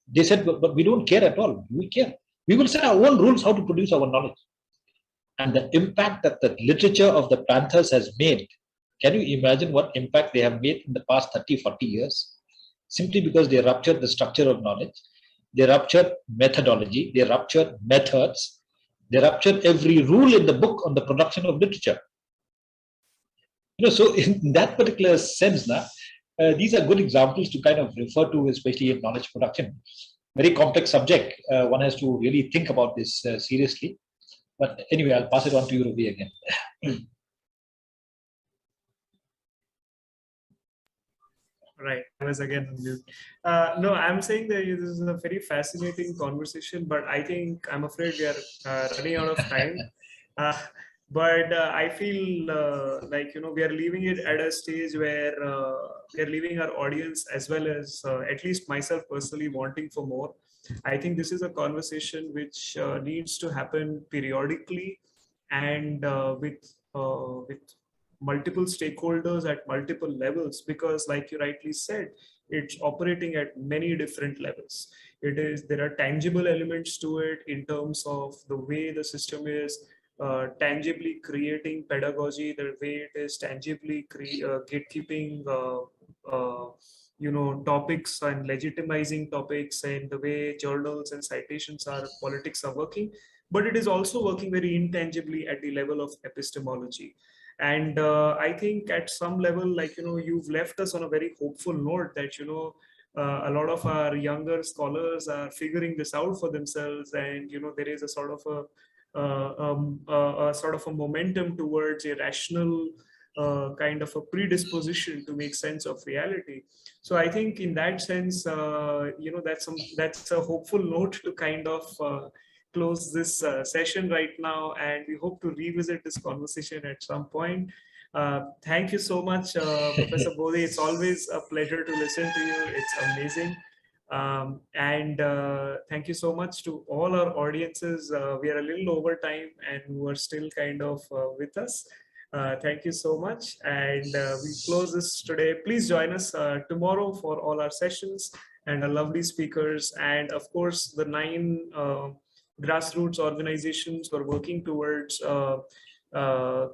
They said, but we don't care at all. We care. We will set our own rules how to produce our knowledge. And the impact that the literature of the Panthers has made, can you imagine what impact they have made in the past 30, 40 years? Simply because they ruptured the structure of knowledge, they ruptured methodology, they ruptured methods, they ruptured every rule in the book on the production of literature. So in that particular sense, these are good examples to kind of refer to, especially in knowledge production. Very complex subject. One has to really think about this seriously. But anyway, I'll pass it on to you, Ravi, again. Right. I was again on mute. No, I'm saying that this is a very fascinating conversation, but I think I'm afraid we are running out of time. But I feel like, we are leaving it at a stage where we are leaving our audience, as well as at least myself personally, wanting for more. I think this is a conversation which needs to happen periodically and with multiple stakeholders at multiple levels, because like you rightly said, it's operating at many different levels. There are tangible elements to it in terms of the way the system is tangibly creating pedagogy, the way it is tangibly gatekeeping topics and legitimizing topics, and the way journals and citations are politics are working. But it is also working very intangibly at the level of epistemology. And I think at some level, like, you've left us on a very hopeful note that, a lot of our younger scholars are figuring this out for themselves. And, there is a sort of a momentum towards a rational kind of a predisposition to make sense of reality. So I think in that sense, that's a hopeful note to kind of close this session right now, and we hope to revisit this conversation at some point. Thank you so much, Professor Bodhi. It's always a pleasure to listen to you. It's amazing. And thank you so much to all our audiences. We are a little over time and who are still kind of with us. Thank you so much. And we close this today. Please join us tomorrow for all our sessions and our lovely speakers. And of course, the 9 grassroots organizations were working towards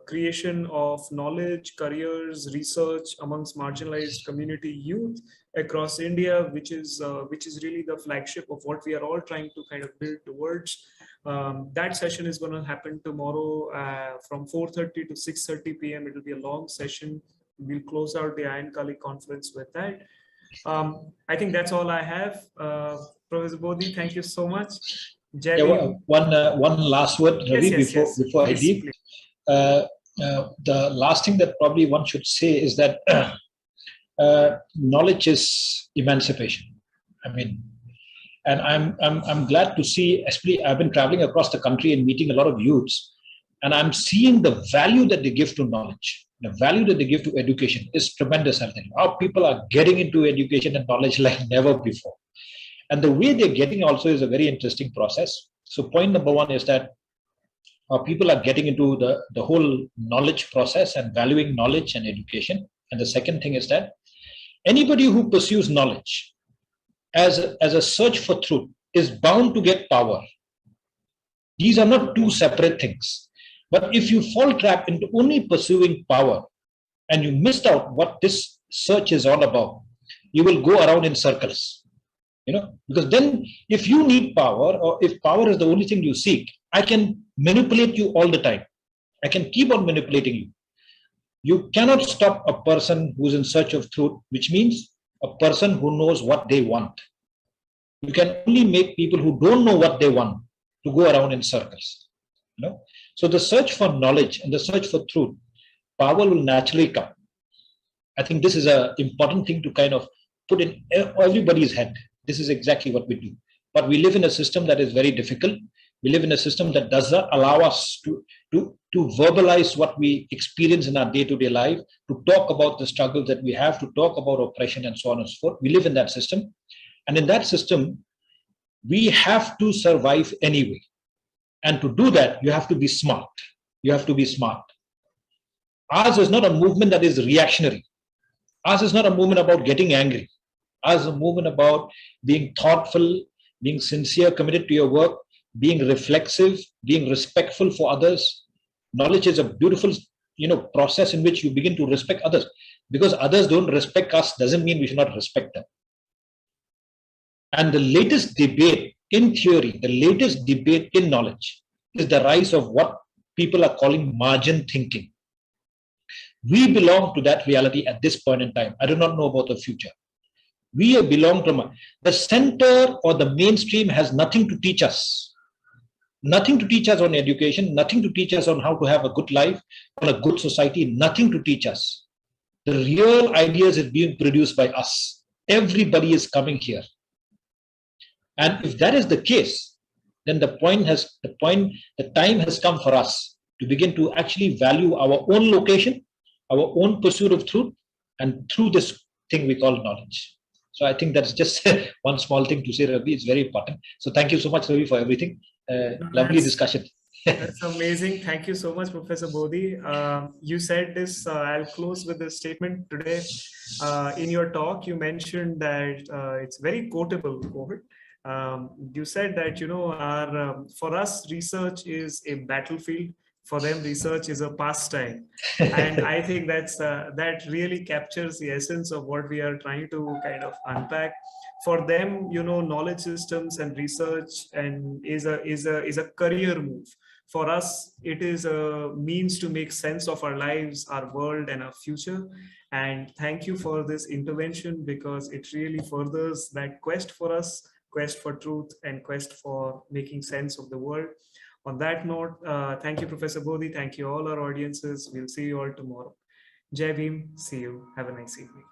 creation of knowledge, careers, research amongst marginalized community youth across India, which is really the flagship of what we are all trying to kind of build towards. That session is going to happen tomorrow from 4:30 to 6:30 p.m. It will be a long session. We'll close out the Ayyankali conference with that. I think that's all I have. Professor Bodhi, thank you so much. Yeah, one last word, Ravi, before I leave. The last thing that probably one should say is that knowledge is emancipation. I mean, and I'm glad to see, especially I've been traveling across the country and meeting a lot of youths, and I'm seeing the value that they give to knowledge, the value that they give to education is tremendous. I think how people are getting into education and knowledge like never before. And the way they're getting also is a very interesting process. So point number one is that people are getting into the whole knowledge process and valuing knowledge and education. And the second thing is that anybody who pursues knowledge as a search for truth is bound to get power. These are not two separate things. But if you fall trap into only pursuing power and you missed out what this search is all about, you will go around in circles. Because then if you need power, or if power is the only thing you seek, I can manipulate you all the time. I can keep on manipulating you. You cannot stop a person who's in search of truth, which means a person who knows what they want. You can only make people who don't know what they want to go around in circles. So the search for knowledge and the search for truth, power will naturally come. I think this is an important thing to kind of put in everybody's head. This is exactly what we do. But we live in a system that is very difficult. We live in a system that does not allow us to verbalize what we experience in our day-to-day life, to talk about the struggles that we have, to talk about oppression and so on and so forth. We live in that system. And in that system, we have to survive anyway. And to do that, you have to be smart. You have to be smart. Ours is not a movement that is reactionary. Ours is not a movement about getting angry. Ours is a movement about being thoughtful, being sincere, committed to your work, being reflexive, being respectful for others. Knowledge is a beautiful, process in which you begin to respect others. Because others don't respect us doesn't mean we should not respect them. And the latest debate in theory, the latest debate in knowledge is the rise of what people are calling margin thinking. We belong to that reality at this point in time. I do not know about the future. We belong to the center, or the mainstream has nothing to teach us. Nothing to teach us on education, nothing to teach us on how to have a good life, on a good society, nothing to teach us. The real ideas is being produced by us. Everybody is coming here. And if that is the case, then the time has come for us to begin to actually value our own location, our own pursuit of truth, and through this thing we call knowledge. So I think that's just one small thing to say, Ravi. It's very important. So thank you so much, Ravi, for everything. Lovely discussion. That's amazing. Thank you so much, Professor Bodhi. You said this, I'll close with this statement today. In your talk, you mentioned that it's very quotable quote. You said that, for us, research is a battlefield. For them, research is a pastime. And I think that really captures the essence of what we are trying to kind of unpack. For them, knowledge systems and research is a career move. For us, it is a means to make sense of our lives, our world, and our future. And thank you for this intervention, because it really furthers that quest for us, quest for truth, and quest for making sense of the world. On that note, thank you, Professor Bodhi. Thank you all our audiences. We'll see you all tomorrow. Jai Bhim. See you. Have a nice evening.